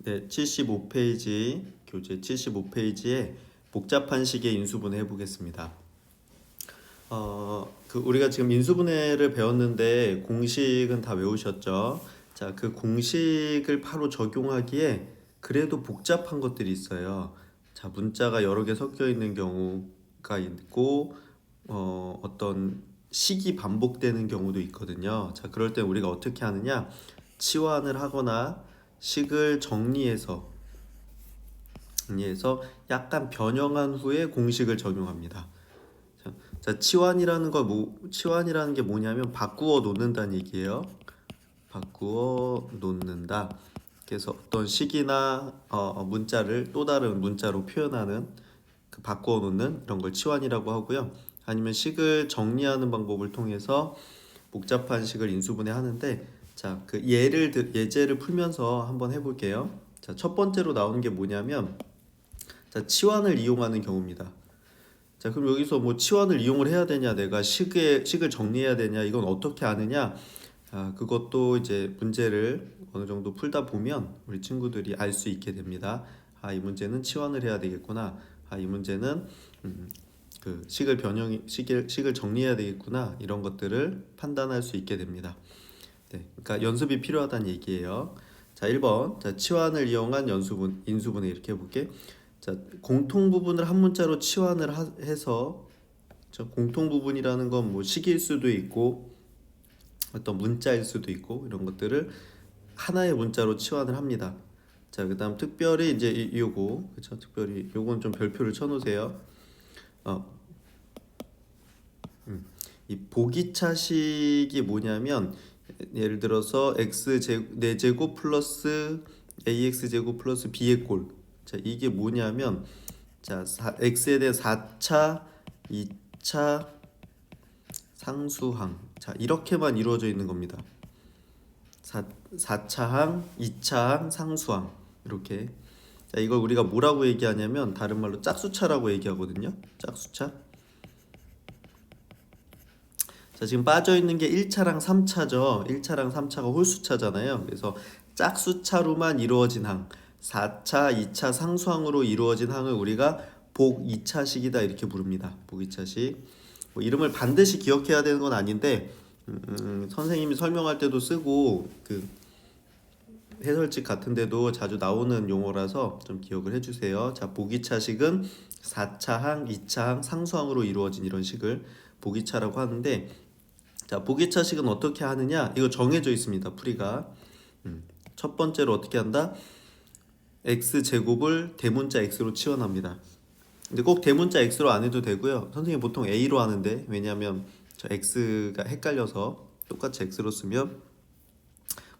네, 75페이지, 교재 75페이지에 복잡한 식의 인수분해 해보겠습니다. 우리가 지금 인수분해를 배웠는데 공식은 다 외우셨죠? 자, 그 공식을 바로 적용하기에 그래도 복잡한 것들이 있어요. 자, 문자가 여러 개 섞여 있는 경우가 있고, 어떤 식이 반복되는 경우도 있거든요. 자, 그럴 때 우리가 어떻게 하느냐? 치환을 하거나 식을 정리해서 약간 변형한 후에 공식을 적용합니다. 자, 치환이라는 게 뭐냐면 바꾸어 놓는다는 얘기예요. 바꾸어 놓는다. 그래서 어떤 식이나 문자를 또 다른 문자로 표현하는 그 바꾸어 놓는 이런 걸 치환이라고 하고요. 아니면 식을 정리하는 방법을 통해서 복잡한 식을 인수분해하는데, 자, 그 예제를 풀면서 한번 해볼게요. 자, 첫 번째로 나오는 게 뭐냐면, 자, 치환을 이용하는 경우입니다. 자, 그럼 여기서 뭐 치환을 이용을 해야 되냐, 내가 식을 정리해야 되냐, 이건 어떻게 아느냐? 그것도 이제 문제를 어느 정도 풀다 보면 우리 친구들이 알 수 있게 됩니다. 이 문제는 치환을 해야 되겠구나. 이 문제는 그 식을 정리해야 되겠구나. 이런 것들을 판단할 수 있게 됩니다. 네, 그러니까 연습이 필요하다는 얘기예요. 자, 1번. 자, 치환을 이용한 인수분해 이렇게 해볼게. 자, 공통 부분을 한 문자로 치환을 해서, 공통 부분이라는 건 뭐 식일 수도 있고 어떤 문자일 수도 있고 이런 것들을 하나의 문자로 치환을 합니다. 자, 그다음 특별히 이제 요거, 그렇죠? 특별히 요건 좀 별표를 쳐놓으세요. 이 보기차식이 뭐냐면, 예를 들어서 x 제곱 4제곱 플러스 ax 제곱 플러스 b의 꼴. 자, 이게 뭐냐면, 자, x에 대한 4차, 2차 상수항. 자, 이렇게만 이루어져 있는 겁니다. 4차항, 2차항, 상수항. 이렇게. 자, 이걸 우리가 뭐라고 얘기하냐면 다른 말로 짝수차라고 얘기하거든요. 짝수차. 자, 지금 빠져 있는 게 1차랑 3차죠. 1차랑 3차가 홀수차잖아요. 그래서 짝수차로만 이루어진 항, 4차, 2차 상수항으로 이루어진 항을 우리가 복 2차식이다 이렇게 부릅니다. 복 2차식. 뭐 이름을 반드시 기억해야 되는 건 아닌데, 선생님이 설명할 때도 쓰고 그 해설집 같은 데도 자주 나오는 용어라서 좀 기억을 해주세요. 자, 보기차식은 4차항, 2차항, 상수항으로 이루어진 이런 식을 보기차라고 하는데, 자, 보기차식은 어떻게 하느냐? 이거 정해져 있습니다. 풀이가. 첫 번째로 어떻게 한다? x제곱을 대문자 x로 치환합니다. 근데 꼭 대문자 x로 안 해도 되고요. 선생님 보통 a로 하는데, 왜냐하면 저 x가 헷갈려서 똑같이 x로 쓰면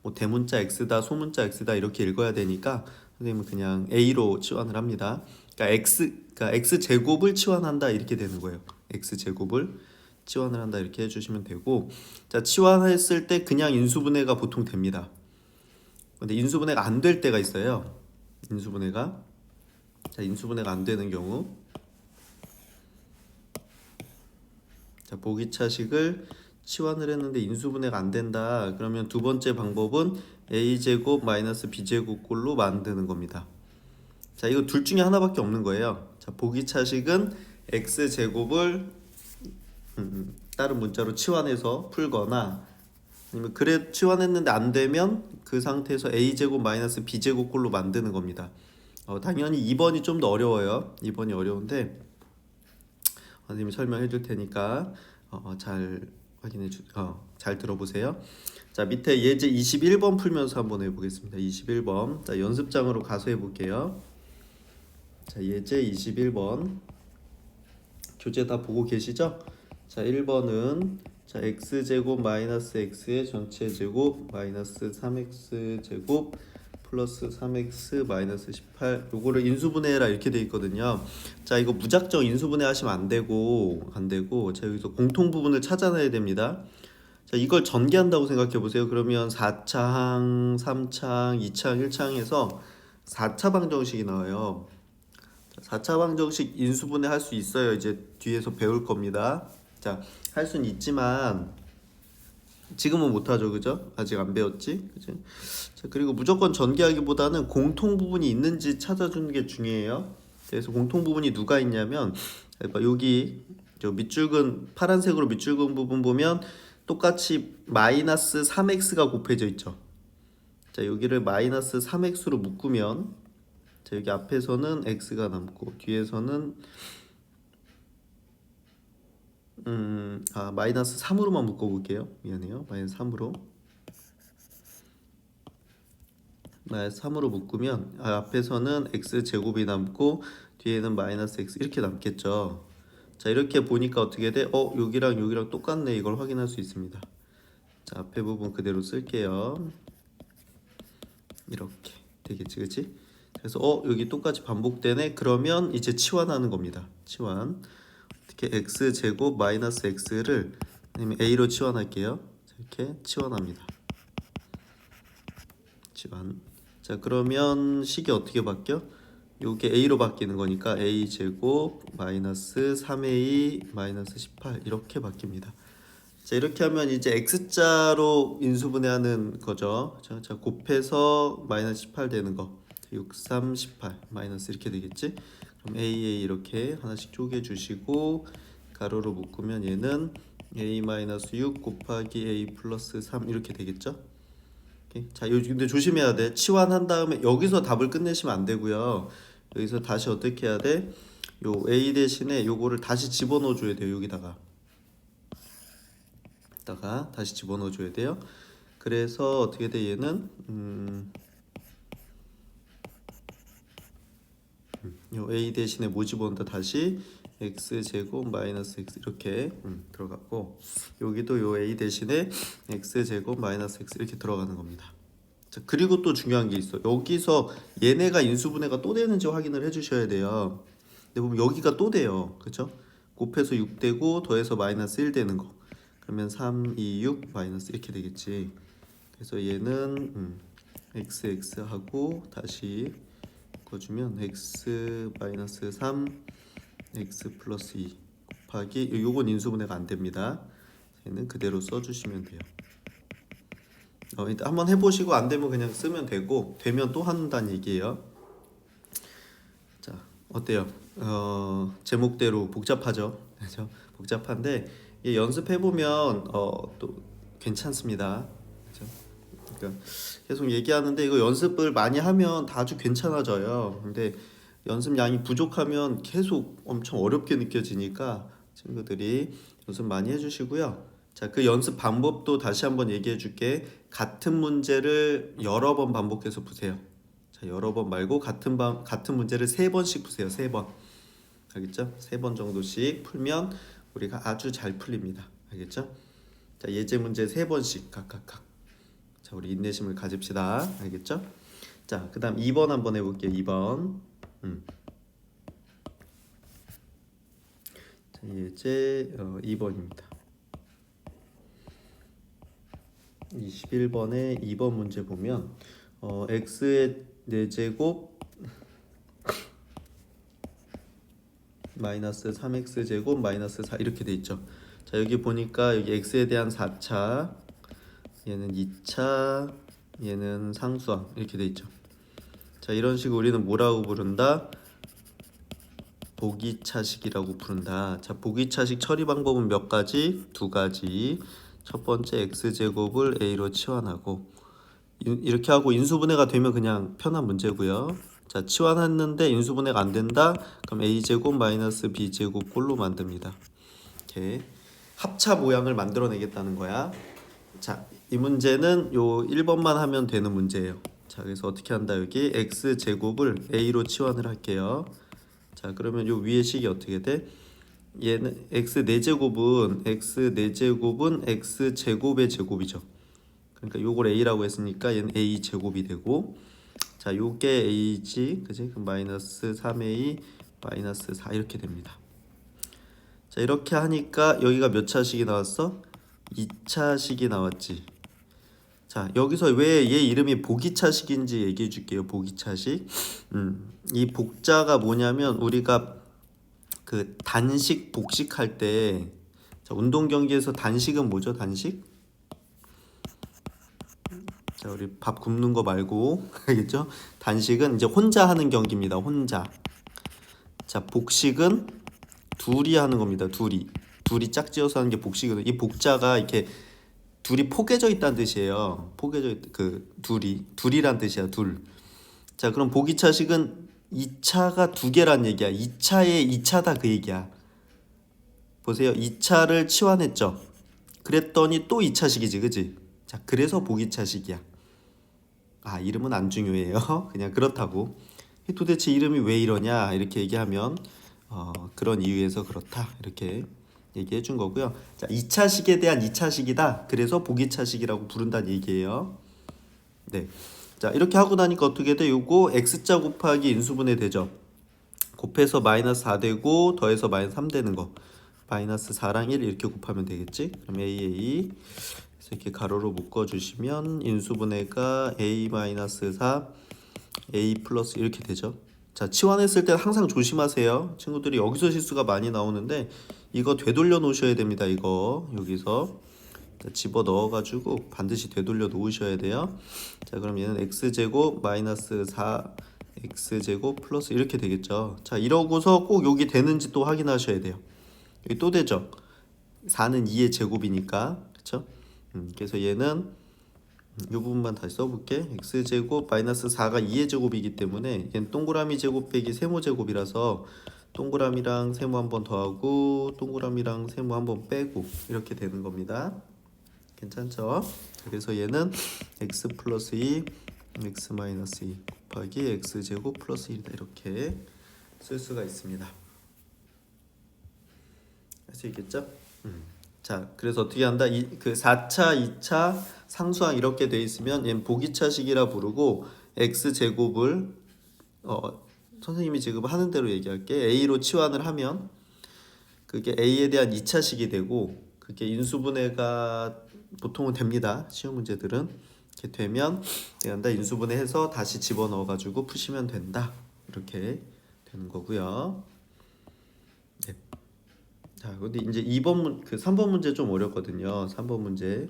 뭐 대문자 x다, 소문자 x다 이렇게 읽어야 되니까 선생님은 그냥 a로 치환을 합니다. 그러니까 x제곱을 치환한다 이렇게 되는 거예요. x제곱을 치환을 한다 이렇게 해주시면 되고, 자, 치환했을 때 그냥 인수분해가 보통 됩니다. 근데 인수분해가 안 될 때가 있어요. 인수분해가 안 되는 경우, 자, 보기차식을 치환을 했는데 인수분해가 안 된다. 그러면 두 번째 방법은 a제곱 마이너스 b제곱 꼴로 만드는 겁니다. 자, 이거 둘 중에 하나밖에 없는 거예요. 자, 보기차식은 x제곱을 다른 문자로 치환해서 풀거나, 아니면 그래 치환했는데 안 되면 그 상태에서 a제곱 마이너스 b제곱 꼴로 만드는 겁니다. 당연히 2번이 좀 더 어려워요. 2번이 어려운데 선생님이 설명해 줄 테니까 잘 들어보세요. 자, 밑에 예제 21번 풀면서 한번 해보겠습니다. 21번. 자, 연습장으로 가서 해볼게요. 자, 예제 21번. 교재 다 보고 계시죠? 자, 1번은 자, x제곱 마이너스 x의 전체 제곱 마이너스 3x제곱 플러스 3x 마이너스 18, 요거를 인수분해해라 이렇게 돼 있거든요. 자, 이거 무작정 인수분해 하시면 안 되고 자, 여기서 공통 부분을 찾아내야 됩니다. 자, 이걸 전개한다고 생각해 보세요. 그러면 4차항, 3차항, 2차항, 1차항에서 4차 방정식이 나와요. 4차 방정식 인수분해 할 수 있어요. 이제 뒤에서 배울 겁니다. 자, 할 수는 있지만 지금은 못하죠, 그죠? 아직 안 배웠지, 그죠? 자, 그리고 무조건 전개하기보다는 공통 부분이 있는지 찾아주는 게 중요해요. 그래서 공통 부분이 누가 있냐면 여기 저 밑줄근 파란색으로 밑줄근 부분 보면 똑같이 마이너스 3x가 곱해져 있죠. 자, 여기를 마이너스 3x로 묶으면 자, 여기 앞에서는 x가 남고 뒤에서는 마이너스 3으로만 묶어볼게요. 미안해요. 마이너스 3으로. 마이너스 3으로 묶으면 앞에서는 x제곱이 남고 뒤에는 마이너스 x 이렇게 남겠죠. 자, 이렇게 보니까 어떻게 돼? 여기랑 여기랑 똑같네. 이걸 확인할 수 있습니다. 자, 앞에 부분 그대로 쓸게요. 이렇게 되겠지, 그치? 그래서 여기 똑같이 반복되네. 그러면 이제 치환하는 겁니다. 치환. 어떻게 x제곱 마이너스 x를 a로 치환할게요. 이렇게 치환합니다. 치환. 자, 그러면 식이 어떻게 바뀌어? 요게 a로 바뀌는 거니까 a제곱 마이너스 3a 마이너스 18 이렇게 바뀝니다. 자, 이렇게 하면 이제 x자로 인수분해하는 거죠. 자, 곱해서 마이너스 18 되는 거 6, 3, 18 마이너스 이렇게 되겠지? 그럼 a 이렇게 하나씩 쪼개 주시고 가로로 묶으면 얘는 a 마이너스 6 곱하기 a 플러스 3 이렇게 되겠죠? 오케이. 자, 근데 조심해야 돼. 치환한 다음에 여기서 답을 끝내시면 안 되고요. 여기서 다시 어떻게 해야 돼? 요 a 대신에 요거를 다시 집어넣어 줘야 돼요. 여기다가 다시 집어넣어 줘야 돼요. 그래서 어떻게 돼? 얘는 요 a 대신에 뭐 집어넣는다? 다시 x제곱 마이너스 x 이렇게 들어갔고 여기도 요 a 대신에 x제곱 마이너스 x 이렇게 들어가는 겁니다. 자, 그리고 또 중요한 게 있어. 여기서 얘네가 인수분해가 또 되는지 확인을 해주셔야 돼요. 근데 보면 여기가 또 돼요. 그쵸? 곱해서 6 되고 더해서 마이너스 1 되는 거. 그러면 3, 2, 6 마이너스 이렇게 되겠지. 그래서 얘는 x 하고 다시 바꿔주면 x 마이너스 3 x 플러스 2 곱하기 요건 인수분해가 안 됩니다. 얘는 그대로 써주시면 돼요. 일단 한번 해보시고 안 되면 그냥 쓰면 되고 되면 또 한다는 얘기예요. 자, 어때요? 제목대로 복잡하죠? 그렇죠? 복잡한데 연습해보면 또 괜찮습니다. 그렇죠? 그러니까 계속 얘기하는데 이거 연습을 많이 하면 다 아주 괜찮아져요. 근데 연습량이 부족하면 계속 엄청 어렵게 느껴지니까 친구들이 연습 많이 해주시고요. 자, 그 연습 방법도 다시 한번 얘기해 줄게. 같은 문제를 여러 번 반복해서 푸세요. 자, 여러 번 말고 같은 문제를 3번씩 푸세요. 3번. 알겠죠? 3번 정도씩 풀면 우리가 아주 잘 풀립니다. 알겠죠? 자, 예제 문제 3번씩 각각. 자, 우리 인내심을 가집시다. 알겠죠? 자, 그 다음 2번 한번 해볼게요. 2번. 자, 예제 2번입니다. 21번에 2번 문제 보면 x의 4제곱 마이너스 3x제곱 마이너스 4 이렇게 돼 있죠. 자, 여기 보니까 여기 x에 대한 4차, 얘는 2차, 얘는 상수항 이렇게 돼 있죠. 자, 이런 식으로 우리는 뭐라고 부른다? 보기차식이라고 부른다. 자, 보기차식 처리 방법은 몇 가지? 2가지. 첫 번째 x제곱을 a로 치환하고 이렇게 하고 인수분해가 되면 그냥 편한 문제고요. 자, 치환했는데 인수분해가 안 된다? 그럼 a제곱 마이너스 b제곱 꼴로 만듭니다. 이렇게 합차 모양을 만들어내겠다는 거야. 자, 이 문제는 요 1번만 하면 되는 문제예요. 자, 그래서 어떻게 한다? 여기 x제곱을 a로 치환을 할게요. 자, 그러면 요 위에 식이 어떻게 돼? 얘는 x 4제곱은 x제곱의 제곱이죠. 그러니까 요걸 a라고 했으니까 얘는 a 제곱이 되고, 자, 요게 a지, 그지? 그럼 마이너스 3a 마이너스 4 이렇게 됩니다. 자, 이렇게 하니까 여기가 몇 차식이 나왔어? 2차식이 나왔지. 자, 여기서 왜 얘 이름이 보기차식인지 얘기해 줄게요. 보기차식. 이 복자가 뭐냐면 우리가 그 단식 복식할 때, 자, 운동 경기에서 단식은 뭐죠? 단식? 자, 우리 밥 굽는 거 말고 알겠죠? 단식은 이제 혼자 하는 경기입니다. 혼자. 자, 복식은 둘이 하는 겁니다. 둘이 짝지어서 하는 게 복식이거든요. 이 복자가 이렇게 둘이 포개져 있다는 뜻이에요. 둘이란 뜻이야. 둘. 자, 그럼 보기차식은 2차가 두 개란 얘기야. 2차에 2차다 그 얘기야. 보세요. 2차를 치환했죠. 그랬더니 또 2차식이지, 그지? 자, 그래서 보기차식이야. 아, 이름은 안 중요해요. 그냥 그렇다고. 도대체 이름이 왜 이러냐 이렇게 얘기하면 그런 이유에서 그렇다 이렇게 얘기해 준 거고요. 자, 2차식에 대한 2차식이다. 그래서 보기차식이라고 부른다는 얘기예요. 네. 자, 이렇게 하고 나니까 어떻게 돼? 요거 x자 곱하기 인수분해 되죠. 곱해서 마이너스 4 되고 더해서 마이너스 3 되는 거. 마이너스 4랑 1 이렇게 곱하면 되겠지? 그럼 a 그래서 이렇게 가로로 묶어 주시면 인수분해가 a-4 a 플러스 이렇게 되죠. 자, 치환했을 때 항상 조심하세요. 친구들이 여기서 실수가 많이 나오는데 이거 되돌려 놓으셔야 됩니다. 이거 여기서 집어 넣어 가지고 반드시 되돌려 놓으셔야 돼요. 자, 그럼 얘는 x제곱 마이너스 4 x제곱 플러스 이렇게 되겠죠. 자, 이러고서 꼭 여기 되는지 또 확인하셔야 돼요. 여기 또 되죠. 4는 2의 제곱이니까 그쵸? 그래서 얘는 이 부분만 다시 써볼게. x제곱 마이너스 4가 2의 제곱이기 때문에 얘는 동그라미 제곱 빼기 세모 제곱이라서 동그라미랑 세모 한번 더하고 동그라미랑 세모 한번 빼고 이렇게 되는 겁니다. 괜찮죠? 그래서 얘는 x 플러스 2 x 마이너스 2 곱하기 x제곱 플러스 1이다 이렇게 쓸 수가 있습니다. 할 수 있겠죠? 자, 그래서 어떻게 한다? 그 4차, 2차 상수항 이렇게 돼 있으면 얘는 보기차식이라 부르고 x제곱을 선생님이 지금 하는 대로 얘기할게. a로 치환을 하면 그게 a에 대한 2차식이 되고 그게 인수분해가 보통은 됩니다. 시험 문제들은 이렇게 되면 된다. 인수분해해서 다시 집어넣어 가지고 푸시면 된다. 이렇게 되는 거고요. 네. 자, 근데 이제 3번 문제 좀 어렵거든요. 3번 문제.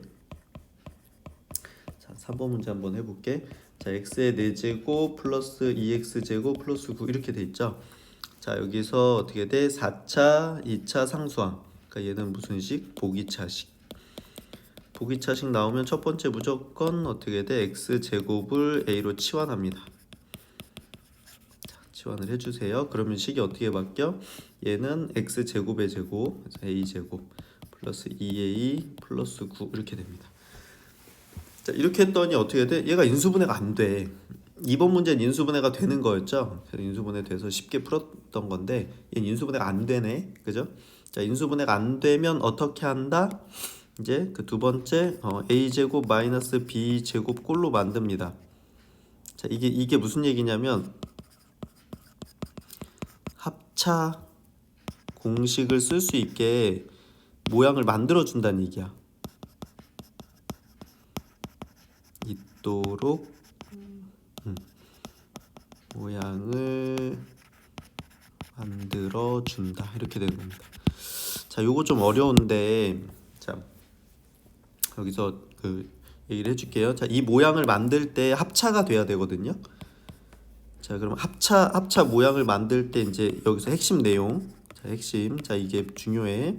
자, 3번 문제 한번 해볼게. 자, x의 4제곱 플러스 2x제곱 플러스 9 이렇게 돼 있죠. 자, 여기서 어떻게 돼? 4차, 2차 상수항. 그러니까 얘는 무슨 식? 보기차식. 보기차식 나오면 첫 번째 무조건 어떻게 돼? x제곱을 a로 치환합니다. 자, 치환을 해주세요. 그러면 식이 어떻게 바뀌어? 얘는 x제곱의 제곱, a제곱 플러스 2a 플러스 9 이렇게 됩니다. 자, 이렇게 했더니 어떻게 돼? 얘가 인수분해가 안 돼. 이번 문제는 인수분해가 되는 거였죠. 그래서 인수분해 돼서 쉽게 풀었던 건데 얘는 인수분해가 안 되네. 그죠? 자, 인수분해가 안 되면 어떻게 한다? 이제 그 두 번째 a제곱 마이너스 b제곱 꼴로 만듭니다. 자, 이게 무슨 얘기냐면 합차 공식을 쓸 수 있게 모양을 만들어 준다는 얘기야. 있도록 모양을 만들어 준다. 이렇게 되는 겁니다. 자, 요거 좀 어려운데 자, 여기서 그 얘기를 해줄게요. 자, 이 모양을 만들 때 합차가 돼야 되거든요. 자, 그럼 합차 모양을 만들 때 이제 여기서 핵심 내용. 자, 핵심. 자, 이게 중요해.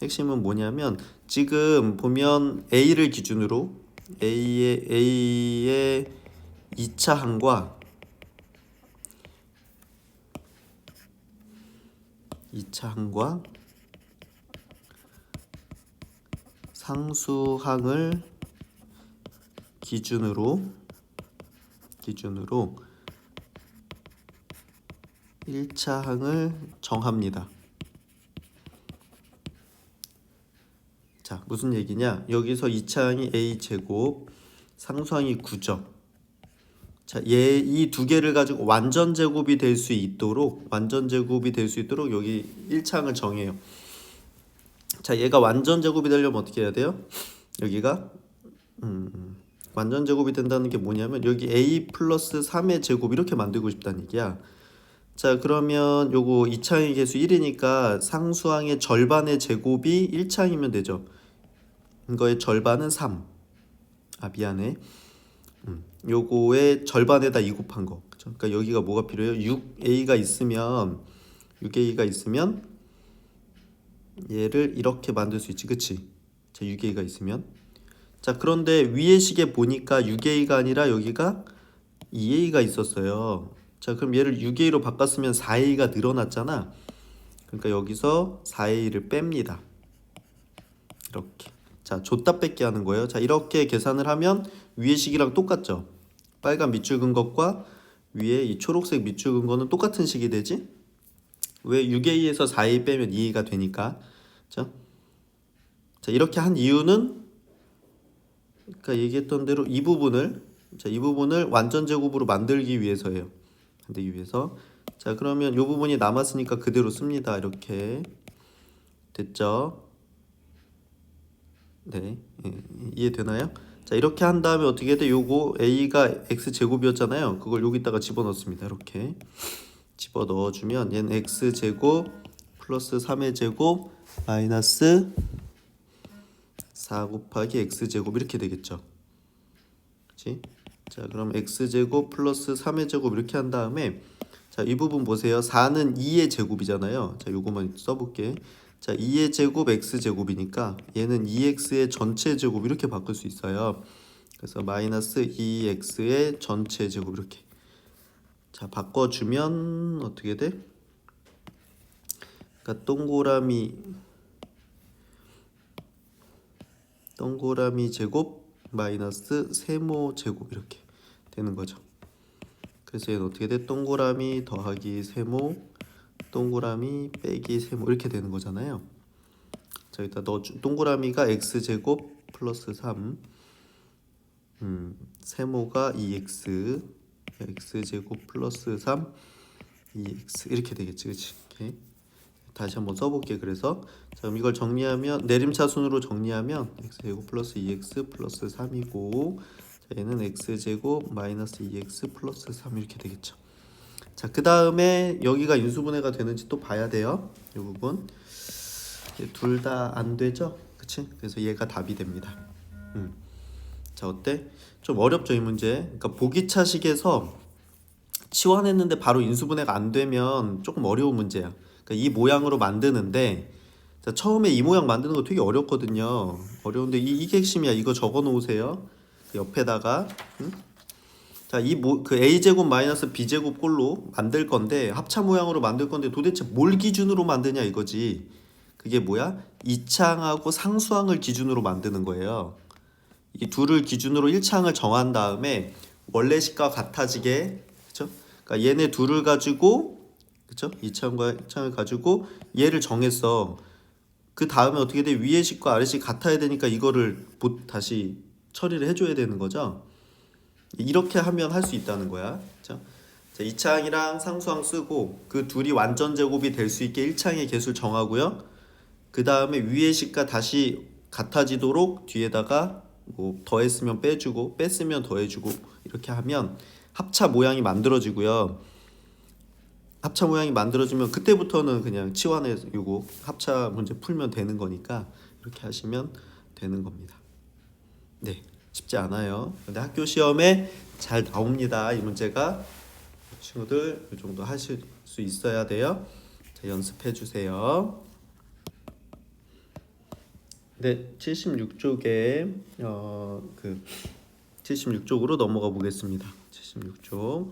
핵심은 뭐냐면 지금 보면 A를 기준으로 A의 2차 항과 2차 항과 상수항을 기준으로 1차 항을 정합니다. 자, 무슨 얘기냐? 여기서 2차 항이 a제곱, 상수항이 9죠. 자, 이 두 개를 가지고 완전 제곱이 될 수 있도록 여기 1차 항을 정해요. 자, 얘가 완전 제곱이 되려면 어떻게 해야 돼요? 여기가 완전 제곱이 된다는 게 뭐냐면 여기 a 플러스 3의 제곱 이렇게 만들고 싶다는 얘기야. 자, 그러면 요거 2차항의 개수 1이니까 상수항의 절반의 제곱이 1차항이면 되죠. 이거의 절반은 3. 아, 미안해. 요거의 절반에다 2 곱한 거. 그죠? 그러니까 여기가 뭐가 필요해요? 6a가 있으면 얘를 이렇게 만들 수 있지, 그치? 자, 6a가 있으면. 자, 그런데 위의 식에 보니까 6a가 아니라 여기가 2a가 있었어요. 자, 그럼 얘를 6a로 바꿨으면 4a가 늘어났잖아. 그러니까 여기서 4a를 뺍니다. 이렇게. 자, 줬다 뺏기 하는 거예요. 자, 이렇게 계산을 하면 위의 식이랑 똑같죠. 빨간 밑줄 긋은 것과 위에 이 초록색 밑줄 긋은 거는 똑같은 식이 되지? 왜 6a에서 4a 빼면 2a가 되니까. 자, 이렇게 한 이유는 그러니까 얘기했던 대로 이 부분을 완전 제곱으로 만들기 위해서예요. 만들기 위해서. 자, 그러면 이 부분이 남았으니까 그대로 씁니다. 이렇게 됐죠? 네, 이해되나요? 자, 이렇게 한 다음에 어떻게 돼? 요거 a가 x 제곱이었잖아요. 그걸 여기다가 집어넣습니다. 이렇게 집어 넣어주면 얘는 x 제곱 플러스 3의 제곱 마이너스 4 곱하기 x 제곱 이렇게 되겠죠. 그렇지? 자, 그럼 x 제곱 플러스 3의 제곱 이렇게 한 다음에 자, 이 부분 보세요. 4는 2의 제곱이잖아요. 자, 요거만 써볼게. 자, 2의 제곱 x 제곱이니까 얘는 2x의 전체 제곱 이렇게 바꿀 수 있어요. 그래서 마이너스 2x의 전체 제곱 이렇게. 자, 바꿔주면 어떻게 돼? 그러니까 동그라미 제곱 마이너스 세모 제곱 이렇게 되는 거죠. 그래서 얘는 어떻게 돼? 동그라미 더하기 세모, 동그라미 빼기 세모 이렇게 되는 거잖아요. 자, 여기다 동그라미가 x 제곱 플러스 3, 세모가 2x, x 제곱 플러스 3, 2x 이렇게 되겠지, 그렇지? 이렇게. 다시 한번 써볼게. 그래서 자, 그럼 이걸 정리하면 내림차순으로 정리하면 x제곱 플러스 2x 플러스 3이고 자, 얘는 x제곱 마이너스 2x 플러스 3 이렇게 되겠죠. 자, 그 다음에 여기가 인수분해가 되는지 또 봐야 돼요. 이 부분 둘 다 안 되죠, 그치? 그래서 얘가 답이 됩니다. 자, 어때? 좀 어렵죠, 이 문제. 그러니까 보기차식에서 치환했는데 바로 인수분해가 안 되면 조금 어려운 문제야. 그러니까 이 모양으로 만드는데 자, 처음에 이 모양 만드는 거 되게 어렵거든요. 어려운데 이게 핵심이야. 이거 적어 놓으세요. 옆에다가 자, 그 a제곱 마이너스 b제곱 꼴로 만들 건데 합차 모양으로 만들 건데 도대체 뭘 기준으로 만드냐 이거지. 그게 뭐야? 이차항하고 상수항을 기준으로 만드는 거예요. 이 둘을 기준으로 1차항을 정한 다음에 원래식과 같아지게, 그쵸? 그러니까 얘네 둘을 가지고, 그쵸? 이차항과 1차항을 가지고 얘를 정했어. 그 다음에 어떻게 돼? 위의 식과 아래 식 같아야 되니까 이거를 다시 처리를 해줘야 되는 거죠. 이렇게 하면 할 수 있다는 거야. 그쵸? 자, 2차항이랑 상수항 쓰고 그 둘이 완전 제곱이 될 수 있게 1차항의 개수를 정하고요. 그 다음에 위의 식과 다시 같아지도록 뒤에다가 뭐 더했으면 빼주고 뺐으면 더해주고 이렇게 하면 합차 모양이 만들어지고요. 합차 모양이 만들어지면 그때부터는 그냥 치환해서 요거 합차 문제 풀면 되는 거니까 이렇게 하시면 되는 겁니다. 네, 쉽지 않아요. 근데 학교 시험에 잘 나옵니다. 이 문제가 친구들 이 정도 하실 수 있어야 돼요. 자, 연습해 주세요. 네, 76쪽에 76쪽으로 넘어가 보겠습니다. 76쪽.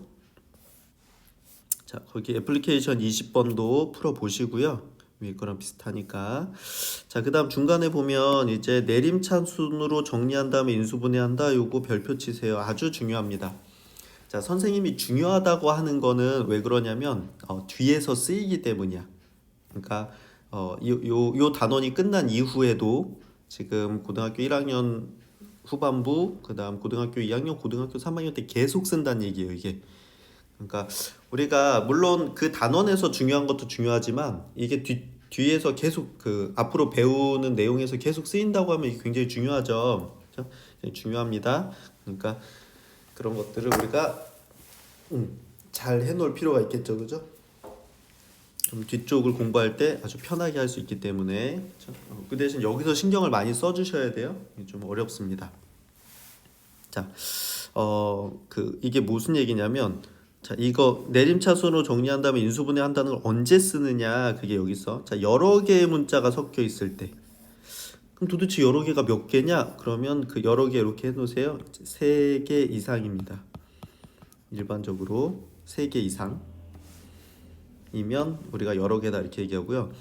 자, 거기 애플리케이션 20번도 풀어 보시고요. 위에 거랑 비슷하니까. 자, 그다음 중간에 보면 이제 내림차순으로 정리한 다음에 인수분해한다. 요거 별표 치세요. 아주 중요합니다. 자, 선생님이 중요하다고 하는 거는 왜 그러냐면 뒤에서 쓰이기 때문이야. 그러니까 요 단원이 끝난 이후에도 지금 고등학교 1학년 후반부, 그다음 고등학교 2학년, 고등학교 3학년 때 계속 쓴다는 얘기예요, 이게. 그러니까 우리가 물론 그 단원에서 중요한 것도 중요하지만 이게 뒤에서 계속 그 앞으로 배우는 내용에서 계속 쓰인다고 하면 이게 굉장히 중요하죠. 그렇죠? 중요합니다. 그러니까 그런 것들을 우리가 잘 해놓을 필요가 있겠죠, 그죠? 좀 뒤쪽을 공부할 때 아주 편하게 할 수 있기 때문에 그 대신 여기서 신경을 많이 써주셔야 돼요. 좀 어렵습니다. 자, 이게 무슨 얘기냐면, 자, 이거 내림차순으로 정리한 다음에 인수분해 한다는 걸 언제 쓰느냐, 그게 여기 있어. 자, 여러 개의 문자가 섞여 있을 때. 그럼 도대체 여러 개가 몇 개냐? 그러면 그 여러 개 이렇게 해놓으세요. 3개 이상입니다. 일반적으로 3개 이상이면 우리가 여러 개다 이렇게 얘기하고요.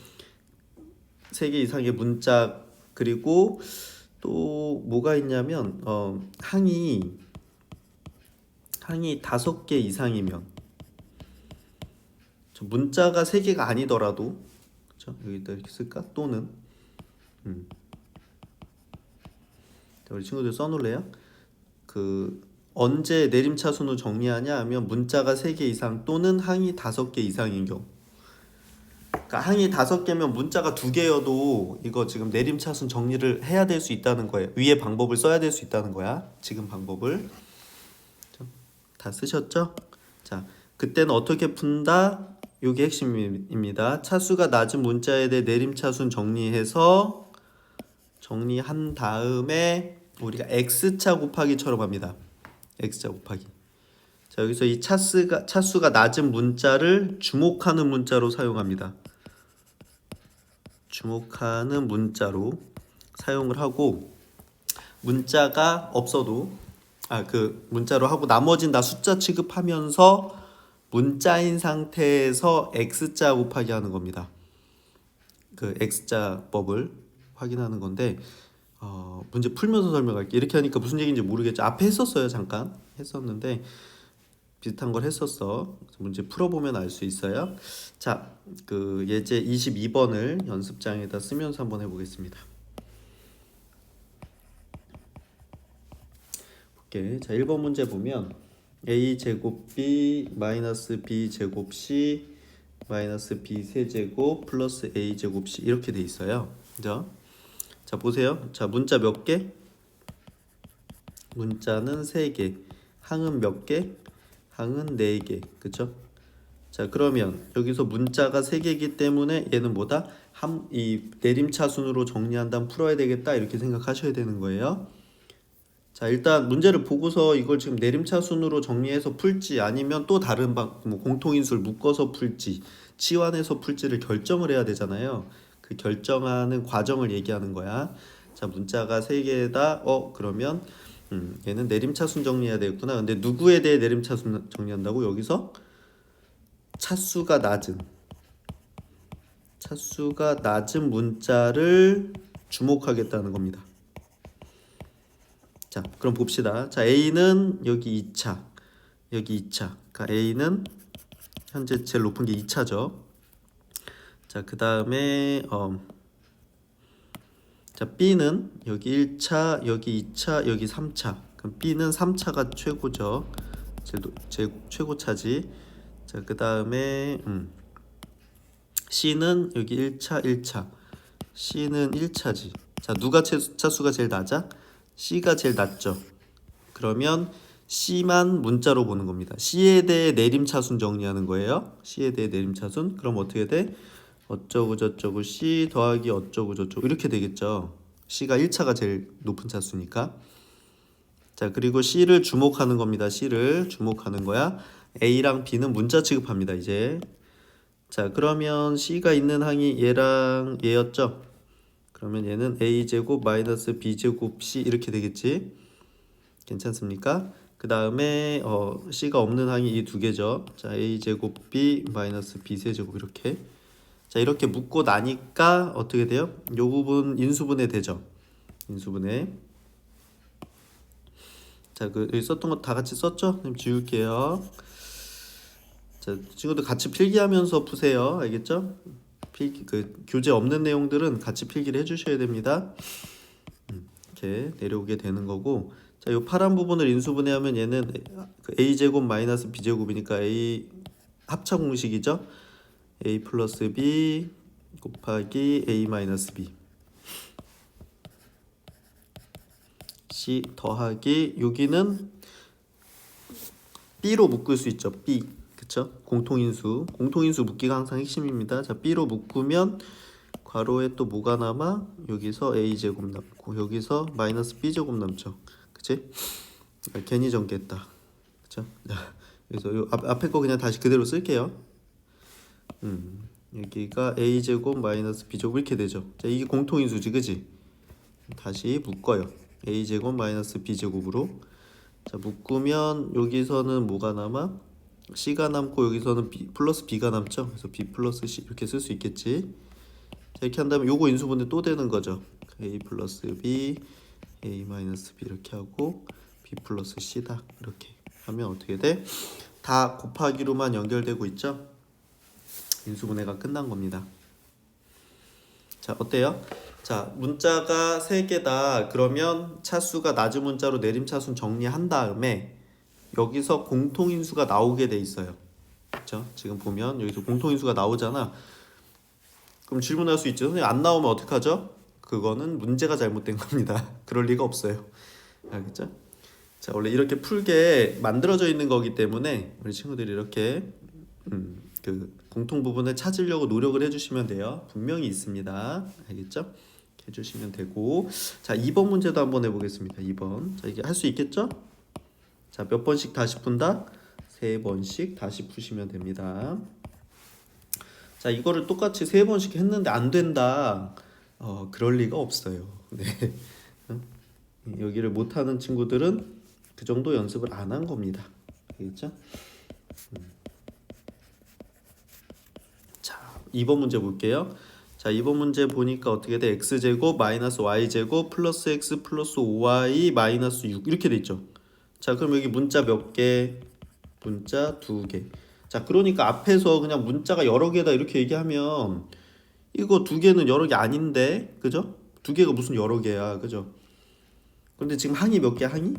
3개 이상의 문자, 그리고 또 뭐가 있냐면 항이 5개 이상이면, 문자가 3개가 아니더라도, 그렇죠? 여기다 이렇게 쓸까? 또는 우리 친구들 써놓을래요? 언제 내림차순으로 정리하냐 하면 문자가 3개 이상 또는 항이 5개 이상인 경우. 그러니까 항이 5개면 문자가 2개여도 이거 지금 내림차순 정리를 해야 될 수 있다는 거예요. 위에 방법을 써야 될 수 있다는 거야. 지금 방법을 다 쓰셨죠? 자, 그때는 어떻게 푼다? 이게 핵심입니다. 차수가 낮은 문자에 대해 내림차순 정리한 다음에 우리가 x차 곱하기처럼 합니다. x차 곱하기. 자, 여기서 이 차수가 낮은 문자를 주목하는 문자로 사용합니다. 주목하는 문자로 사용을 하고, 문자가 없어도 문자로 하고 나머지는 다 숫자 취급하면서 문자인 상태에서 x자 곱하기 하는 겁니다. 그 x자법을 확인하는 건데, 문제 풀면서 설명할게. 이렇게 하니까 무슨 얘기인지 모르겠죠. 앞에 했었어요. 잠깐 했었는데 비슷한 걸 했었어. 문제 풀어보면 알 수 있어요. 자, 예제 22번을 연습장에다 쓰면서 한번 해보겠습니다. 오케이. 자, 1번 문제 보면 a제곱 b 마이너스 b제곱 c 마이너스 b 세제곱 플러스 a제곱 c 이렇게 돼 있어요. 그죠? 자, 보세요. 자, 문자 몇 개? 문자는 3개. 항은 몇 개? 항은 4개. 그쵸? 자, 그러면 여기서 문자가 3개이기 때문에 얘는 뭐다? 이 내림차순으로 정리한다면 풀어야 되겠다, 이렇게 생각하셔야 되는 거예요. 자, 일단 문제를 보고서 이걸 지금 내림차순으로 정리해서 풀지, 아니면 또 다른 공통인수를 묶어서 풀지, 치환해서 풀지를 결정을 해야 되잖아요. 그 결정하는 과정을 얘기하는 거야. 자, 문자가 3개다. 그러면 얘는 내림차순 정리해야 되겠구나. 근데 누구에 대해 내림차순 정리한다고? 여기서 차수가 낮은 문자를 주목하겠다는 겁니다. 자, 그럼 봅시다. 자, A는 여기 2차, 여기 2차. 그러니까 A는 현재 제일 높은 게 2차죠. 자, 그 다음에 자, B는 여기 1차, 여기 2차, 여기 3차. 그럼 B는 3차가 최고죠. 제일 최고차지. 자, 그 다음에 C는 여기 1차, 1차. C는 1차지. 자, 누가 차수가 제일 낮아? C가 제일 낮죠. 그러면 C만 문자로 보는 겁니다. C에 대해 내림차순 정리하는 거예요. C에 대해 내림차순. 그럼 어떻게 돼? 어쩌고 저쩌고 C 더하기 어쩌고 저쩌고 이렇게 되겠죠. C가 1차가 제일 높은 차수니까. 자, 그리고 C를 주목하는 겁니다. C를 주목하는 거야. A랑 B는 문자 취급합니다. 이제. 자, 그러면 C가 있는 항이 얘랑 얘였죠. 그러면 얘는 A제곱 마이너스 B제곱 C 이렇게 되겠지. 괜찮습니까? 그 다음에 C가 없는 항이 이 2개죠. 자, A제곱 B 마이너스 B 세제곱 이렇게. 자, 이렇게 묶고 나니까 어떻게 돼요? 요 부분 인수분해 되죠. 인수분해. 자, 여기 썼던 거 다 같이 썼죠? 그럼 지울게요. 자, 친구들 같이 필기하면서 푸세요. 알겠죠? 교재 없는 내용들은 같이 필기를 해주셔야 됩니다. 이렇게 내려오게 되는 거고. 자, 요 파란 부분을 인수분해하면 얘는 a제곱 마이너스 b제곱이니까 a 합차 공식이죠. a 플러스 b 곱하기 a 마이너스 b c 더하기 여기는 b로 묶을 수 있죠. b. 그쵸? 공통인수 묶기가 항상 핵심입니다. 자, b로 묶으면 괄호에 또 뭐가 남아? 여기서 a제곱 남고 여기서 마이너스 b제곱 남죠. 그치? 괜히 정리했다. 그쵸? 그래서 요 앞에 거 그냥 다시 그대로 쓸게요. 여기가 a제곱 마이너스 b제곱 이렇게 되죠. 자, 이게 공통인수지, 그지? 다시 묶어요. a제곱 마이너스 b제곱으로. 자, 묶으면 여기서는 뭐가 남아? c가 남고 여기서는 b 플러스 b가 남죠. 그래서 b 플러스 c 이렇게 쓸 수 있겠지. 자, 이렇게 한다면 요거 인수분해 또 되는 거죠. a 플러스 b, a 마이너스 b 이렇게 하고 b 플러스 c다. 이렇게 하면 어떻게 돼? 다 곱하기로만 연결되고 있죠. 인수분해가 끝난 겁니다. 자, 어때요? 자, 문자가 3개다. 그러면 차수가 낮은 문자로 내림차순 정리한 다음에 여기서 공통인수가 나오게 돼 있어요. 그렇죠? 지금 보면 여기서 공통인수가 나오잖아. 그럼 질문할 수 있죠. 선생님 안 나오면 어떡하죠? 그거는 문제가 잘못된 겁니다. 그럴 리가 없어요. 알겠죠? 자, 원래 이렇게 풀게 만들어져 있는 거기 때문에 우리 친구들이 이렇게 그 공통 부분을 찾으려고 노력을 해주시면 돼요. 분명히 있습니다. 알겠죠? 이렇게 해주시면 되고, 자, 2번 문제도 한번 해보겠습니다. 2번. 자, 이게 할 수 있겠죠? 자, 몇 번씩 다시 푼다? 3번씩 다시 푸시면 됩니다. 자, 이거를 똑같이 3번씩 했는데 안 된다. 그럴 리가 없어요. 네. 여기를 못하는 친구들은 그 정도 연습을 안 한 겁니다. 알겠죠? 자, 2번 문제 볼게요. 자, 2번 문제 보니까 어떻게 돼? x제곱 마이너스 y제곱 플러스 x 플러스 5y 마이너스 6 이렇게 돼 있죠. 자, 그럼 여기 문자 몇 개? 문자 2개. 자, 그러니까 앞에서 그냥 문자가 여러 개다 이렇게 얘기하면 이거 2개는 여러 개 아닌데, 그죠? 2개가 무슨 여러 개야, 그죠? 근데 지금 항이 몇 개? 항이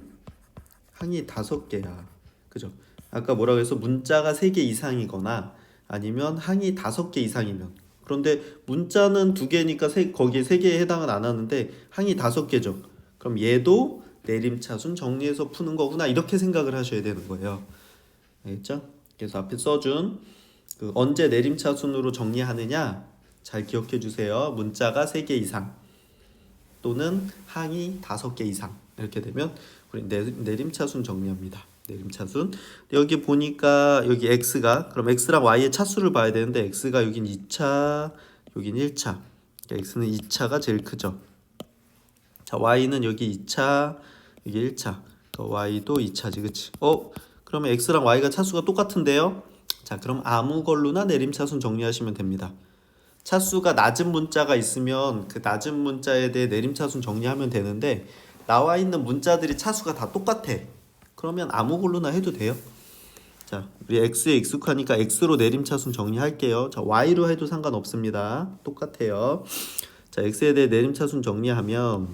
5개야, 그죠? 아까 뭐라고 해서 문자가 3개 이상이거나 아니면 항이 5개 이상이면. 그런데 문자는 2개니까 거기에 3개에 해당은 안 하는데 항이 5개죠. 그럼 얘도 내림차순 정리해서 푸는 거구나 이렇게 생각을 하셔야 되는 거예요. 알겠죠? 그래서 앞에 써준 그 언제 내림차순으로 정리하느냐 잘 기억해 주세요. 문자가 3개 이상 또는 항이 5개 이상 이렇게 되면 우리 내림차순 정리합니다. 내림차순. 여기 보니까 여기 x가 그럼 x랑 y의 차수를 봐야 되는데 x가 여긴 2차, 여긴 1차. 그러니까 x는 2차가 제일 크죠. 자, y는 여기 2차, 여기 1차. y도 2차지, 그치? 그러면 x랑 y가 차수가 똑같은데요? 자, 그럼 아무 걸로나 내림차순 정리하시면 됩니다. 차수가 낮은 문자가 있으면 그 낮은 문자에 대해 내림차순 정리하면 되는데 나와 있는 문자들이 차수가 다 똑같아. 그러면 아무 걸로나 해도 돼요. 자, 우리 x에 익숙하니까 x로 내림차순 정리할게요. 자, y로 해도 상관없습니다. 똑같아요. 자, x에 대해 내림차순 정리하면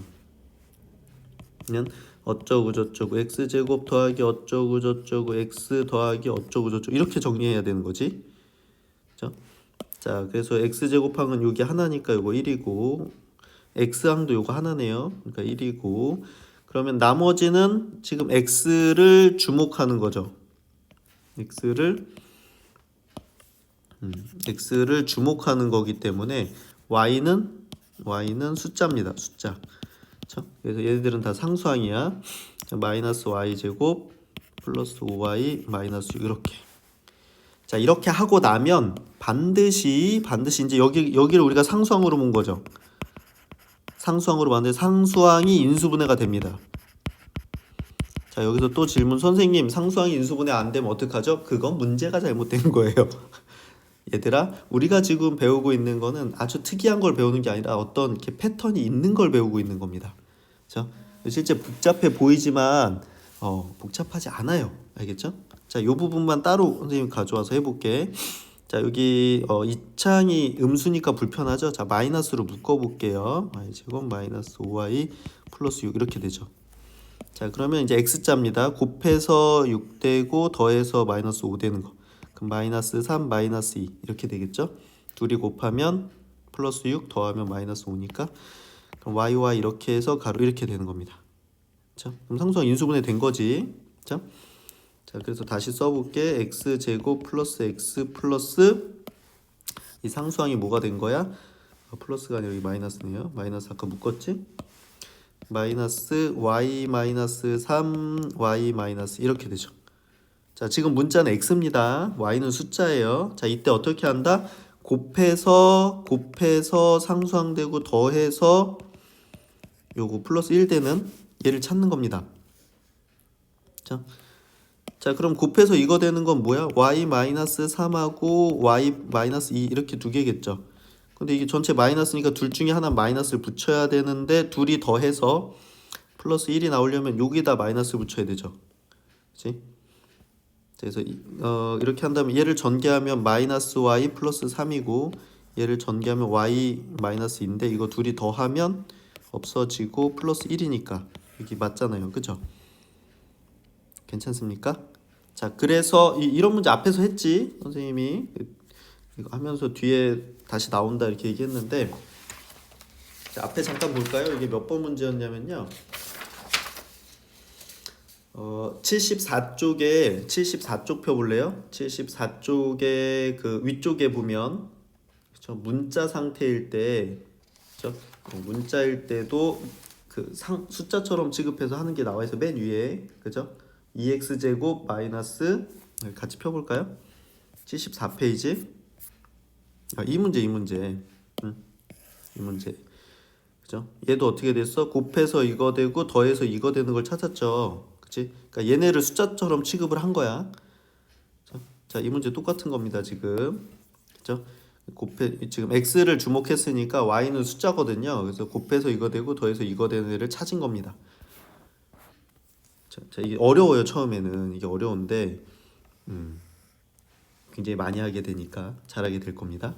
어쩌고 저쩌고 x제곱 더하기 어쩌고 저쩌고 x 더하기 어쩌고 저쩌고 이렇게 정리해야 되는 거지. 그렇죠? 자, 그래서 x제곱항은 여기 하나니까 이거 1이고 x항도 이거 하나네요. 그러니까 1이고 그러면 나머지는 지금 x를 주목하는 거죠. x를 주목하는 거기 때문에 y는 숫자입니다. 숫자. 그렇죠? 그래서 얘네들은 다 상수항이야. 마이너스 y제곱 플러스 5y 마이너스 6 이렇게. 자, 이렇게 하고 나면 반드시 이제 여기를 우리가 상수항으로 본 거죠. 상수항으로 봤는데 상수항이 인수분해가 됩니다. 자, 여기서 또 질문. 선생님, 상수항이 인수분해 안 되면 어떡하죠? 그건 문제가 잘못된 거예요. 얘들아, 우리가 지금 배우고 있는 거는 아주 특이한 걸 배우는 게 아니라 어떤 이렇게 패턴이 있는 걸 배우고 있는 겁니다. 그렇죠? 실제 복잡해 보이지만 복잡하지 않아요. 알겠죠? 자, 이 부분만 따로 선생님 가져와서 해볼게. 자, 여기 2차항이 음수니까 불편하죠? 자, 마이너스로 묶어볼게요. y제곱 마이너스 5y 플러스 6 이렇게 되죠. 자, 그러면 이제 x자입니다. 곱해서 6 되고 더해서 마이너스 5 되는 거. 그럼 마이너스 3 마이너스 2 이렇게 되겠죠? 둘이 곱하면 플러스 6 더하면 마이너스 5니까 그럼 y와 이렇게 해서 가로 이렇게 되는 겁니다. 자, 그럼 상수항 인수분해 된 거지. 자, 그래서 다시 써볼게. x제곱 플러스 x 플러스 이 상수항이 뭐가 된 거야? 플러스가 아니라 여기 마이너스네요. 마이너스 아까 묶었지? 마이너스 y 마이너스 3 y 마이너스 이렇게 되죠. 자, 지금 문자는 x입니다. y는 숫자예요. 자, 이때 어떻게 한다? 곱해서 상수항되고 더해서 요거 플러스 1 되는 얘를 찾는 겁니다. 자, 그럼 곱해서 이거 되는 건 뭐야? y 마이너스 3하고 y 마이너스 2 이렇게 두 개겠죠. 근데 이게 전체 마이너스니까 둘 중에 하나 마이너스를 붙여야 되는데 둘이 더해서 플러스 1이 나오려면 여기다 마이너스 붙여야 되죠. 그치? 그래서 이렇게 한다면 얘를 전개하면 마이너스 y 플러스 3이고 얘를 전개하면 y 마이너스 2인데 이거 둘이 더하면 없어지고 플러스 1이니까 여기 맞잖아요. 그죠? 괜찮습니까? 자, 그래서 이런 문제 앞에서 했지. 선생님이 이거 하면서 뒤에 다시 나온다 이렇게 얘기했는데, 자, 앞에 잠깐 볼까요? 이게 몇 번 문제였냐면요. 74쪽에 펴 볼래요? 74쪽에 그 위쪽에 보면, 그렇죠? 문자 상태일 때, 그렇죠? 문자일 때도 그 숫자처럼 취급해서 하는 게 나와 있어. 맨 위에, 그죠? 2x 제곱 마이너스, 같이 펴볼까요? 74페이지. 이 문제. 이 문제. 그죠? 얘도 어떻게 됐어? 곱해서 이거 되고 더해서 이거 되는 걸 찾았죠. 그치? 그러니까 얘네를 숫자처럼 취급을 한 거야. 자, 이 문제 똑같은 겁니다, 지금. 그죠? 지금 x를 주목했으니까 y는 숫자거든요. 그래서 곱해서 이거 되고 더해서 이거 되는 애를 찾은 겁니다. 자, 이게 어려워요. 처음에는 이게 어려운데 굉장히 많이 하게 되니까 잘하게 될 겁니다.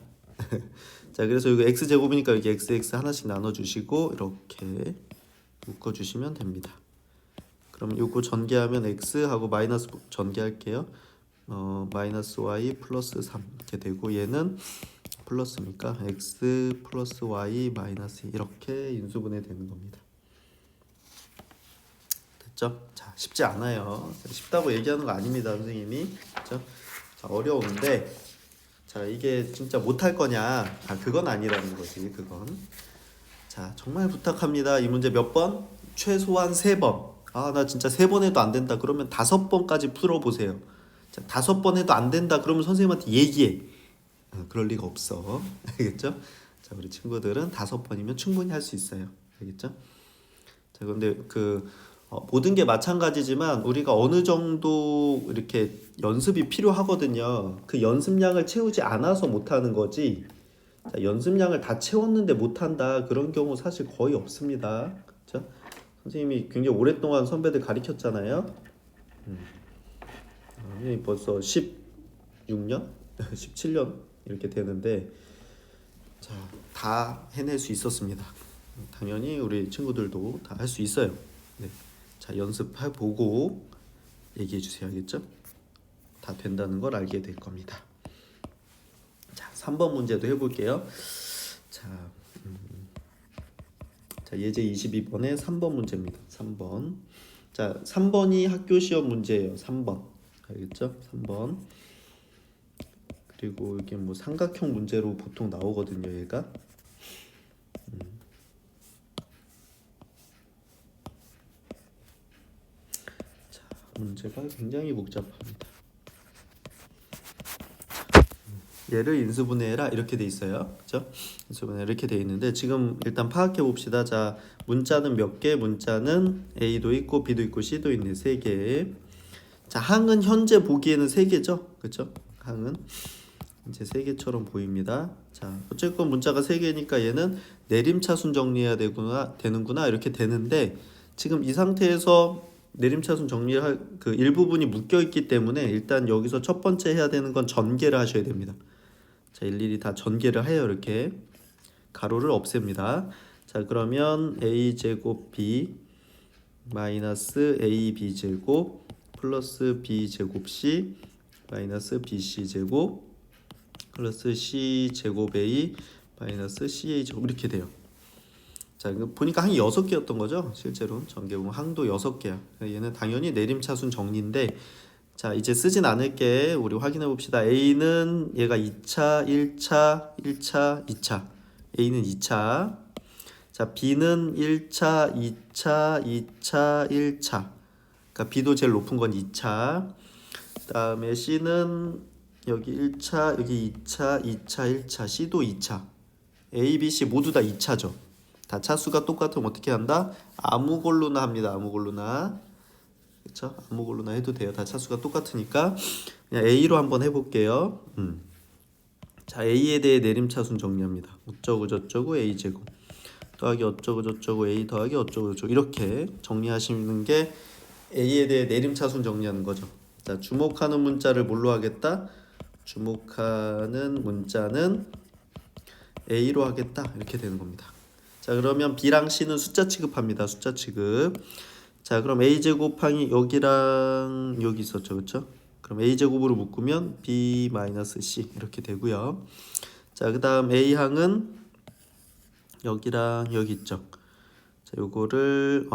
자, 그래서 이거 x 제곱이니까 여기 x 하나씩 나눠주시고 이렇게 묶어주시면 됩니다. 그럼 이거 전개하면 x 하고 마이너스 전개할게요. 마이너스 y 플러스 3 이렇게 되고 얘는 플러스니까 x 플러스 y 마이너스 이렇게 인수분해 되는 겁니다. 됐죠? 자, 쉽지 않아요. 쉽다고 얘기하는 거 아닙니다, 선생님이. 그렇죠? 자, 어려운데, 자, 이게 진짜 못할 거냐? 그건 아니라는 거지, 그건. 자, 정말 부탁합니다. 이 문제 몇 번? 최소한 3번. 나 진짜 3번 해도 안 된다. 그러면 5번까지 풀어보세요. 자, 5번 해도 안 된다. 그러면 선생님한테 얘기해. 그럴 리가 없어. 알겠죠? 자, 우리 친구들은 5번이면 충분히 할 수 있어요. 알겠죠? 자, 그런데 모든 게 마찬가지지만 우리가 어느 정도 이렇게 연습이 필요하거든요. 그 연습량을 채우지 않아서 못하는 거지. 자, 연습량을 다 채웠는데 못한다 그런 경우 사실 거의 없습니다. 그렇죠? 선생님이 굉장히 오랫동안 선배들 가르쳤잖아요. 벌써 16년? 17년 이렇게 되는데 자, 다 해낼 수 있었습니다. 당연히 우리 친구들도 다 할 수 있어요. 네. 자, 연습해보고 얘기해 주세요. 알겠죠? 다 된다는 걸 알게 될 겁니다. 자, 3번 문제도 해볼게요. 자, 예제 22번에 3번 문제입니다. 3번. 자, 3번이 학교 시험 문제예요. 3번. 알겠죠? 3번. 그리고 이게 뭐 삼각형 문제로 보통 나오거든요, 얘가. 자, 문제가 굉장히 복잡합니다. 얘를 인수분해해라 이렇게 돼 있어요. 그렇죠? 인수분해 이렇게 돼 있는데 지금 일단 파악해 봅시다. 자, 문자는 몇 개? 문자는 A도 있고 B도 있고 C도 있네. 3개. 자, 항은 현재 보기에는 3개죠. 그렇죠? 항은 이제 3개처럼 보입니다. 자, 어쨌건 문자가 3개니까 얘는 내림차순 정리해야 되는구나 이렇게 되는데 지금 이 상태에서 내림차순 정리할 그 일부분이 묶여 있기 때문에 일단 여기서 첫 번째 해야 되는 건 전개를 하셔야 됩니다. 자, 일일이 다 전개를 해요. 이렇게 가로를 없앱니다. 자, 그러면 a 제곱 b 마이너스 ab 제곱 플러스 b 제곱 c 마이너스 bc 제곱 플러스 c 제곱 a 마이너스 ca 제곱 이렇게 돼요. 자, 이거 보니까 항이 6개였던 거죠. 실제로 전개보면 항도 6개야. 얘는 당연히 내림차순 정리인데 자, 이제 쓰진 않을게. 우리 확인해 봅시다. A는 얘가 2차, 1차, 2차. A는 2차. 자, B는 1차, 2차, 2차, 1차. 그러니까 B도 제일 높은 건 2차. 그다음에 C는 여기 1차, 여기 2차, 2차, 1차. C도 2차. A, B, C 모두 다 2차죠. 다 차수가 똑같으면 어떻게 한다? 아무 걸로나 합니다. 아무 걸로나. 그렇죠? 아무 걸로나 해도 돼요. 다 차수가 똑같으니까 그냥 A로 한번 해볼게요. 자, A에 대해 내림차순 정리합니다. 어쩌고 저쩌고 A 제곱 더하기 어쩌고 저쩌고 A 더하기 어쩌고 저쩌고 이렇게 정리하시는 게 A에 대해 내림차순 정리하는 거죠. 자, 주목하는 문자를 뭘로 하겠다? 주목하는 문자는 A로 하겠다. 이렇게 되는 겁니다. 자, 그러면 B랑 C는 숫자 취급합니다. 숫자 취급. 자, 그럼 A제곱항이 여기랑 여기 있었죠. 그렇죠? 그럼 A제곱으로 묶으면 B-C 이렇게 되고요. 자, 그 다음 A항은 여기랑 여기 있죠. 자, 요거를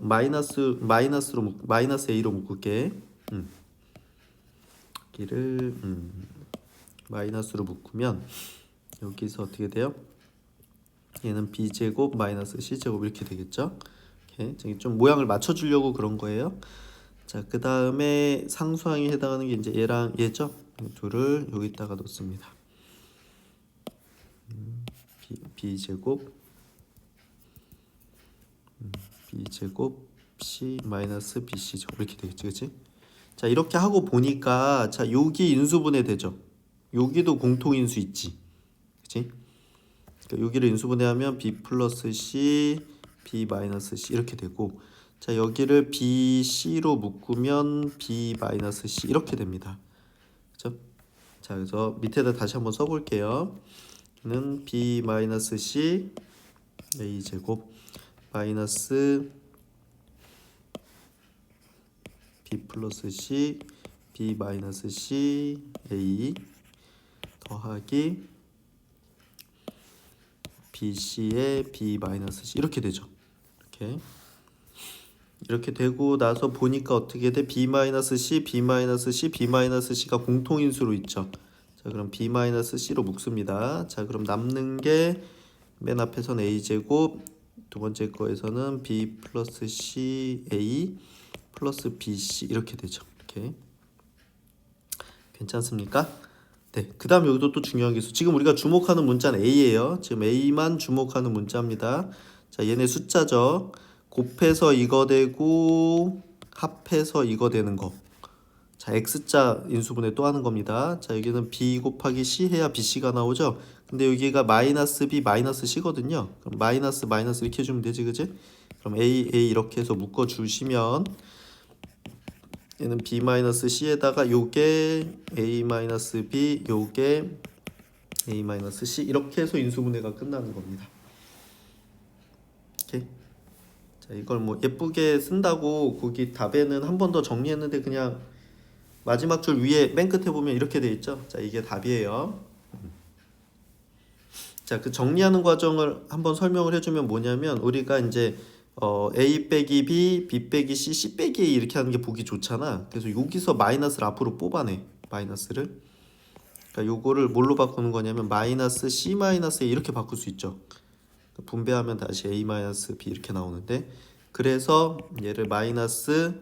마이너스 A로 묶을게. 여기를 마이너스로 묶으면 여기서 어떻게 돼요? 얘는 B제곱 마이너스 C제곱 이렇게 되겠죠? 이렇게 좀 모양을 맞춰주려고 그런 거예요. 자, 그 다음에 상수항에 해당하는 게 이제 얘랑 얘죠? 이 둘을 여기다가 놓습니다. B제곱 B제곱 C 마이너스 BC제곱 이렇게 되겠지, 그치? 자, 이렇게 하고 보니까 자, 여기 인수분해 되죠? 여기도 공통인수 있지, 그치? 그러니까 여기를 인수분해하면 B 플러스 C, B 마이너스 C 이렇게 되고, 자, 여기를 B, C로 묶으면 B 마이너스 C 이렇게 됩니다. 그렇죠? 자, 그래서 밑에다 다시 한번 써볼게요. 는 B 마이너스 C A 제곱 마이너스 B 플러스 C B 마이너스 C A 더하기 BC의 B 마이너스 C 이렇게 되죠. 이렇게 되고 나서 보니까 어떻게 돼? B 마이너스 C, B 마이너스 C, B 마이너스 C가 공통인수로 있죠. 자, 그럼 B 마이너스 C로 묶습니다. 자, 그럼 남는 게 맨 앞에서는 A 제곱, 두 번째 거에서는 B 플러스 C A 플러스 BC 이렇게 되죠. 이렇게 괜찮습니까? 네, 그 다음 여기도 또 중요한 게 있어. 지금 우리가 주목하는 문자는 A예요. 지금 A만 주목하는 문자입니다. 자, 얘네 숫자죠. 곱해서 이거 되고 합해서 이거 되는 거. 자, X자 인수분해 또 하는 겁니다. 자, 여기는 B 곱하기 C 해야 BC가 나오죠. 근데 여기가 마이너스 B 마이너스 C거든요. 그럼 마이너스 마이너스 이렇게 해주면 되지, 그지? 그럼 A 이렇게 해서 묶어주시면 얘는 B 마이너스 C에다가 요게 A 마이너스 B 요게 A 마이너스 C 이렇게 해서 인수분해가 끝나는 겁니다. 오케이. 자, 이걸 뭐 예쁘게 쓴다고 거기 답에는 한 번 더 정리했는데 그냥 마지막 줄 위에 맨 끝에 보면 이렇게 돼 있죠. 자, 이게 답이에요. 자, 그 정리하는 과정을 한번 설명을 해주면 뭐냐면 우리가 이제 A 빼기 B, B 빼기 C, C 빼기 A 이렇게 하는 게 보기 좋잖아. 그래서 여기서 마이너스를 앞으로 뽑아내. 마이너스를. 그러니까 요거를 뭘로 바꾸는 거냐면 마이너스 C 마이너스 A 이렇게 바꿀 수 있죠. 분배하면 다시 A 마이너스 B 이렇게 나오는데, 그래서 얘를 마이너스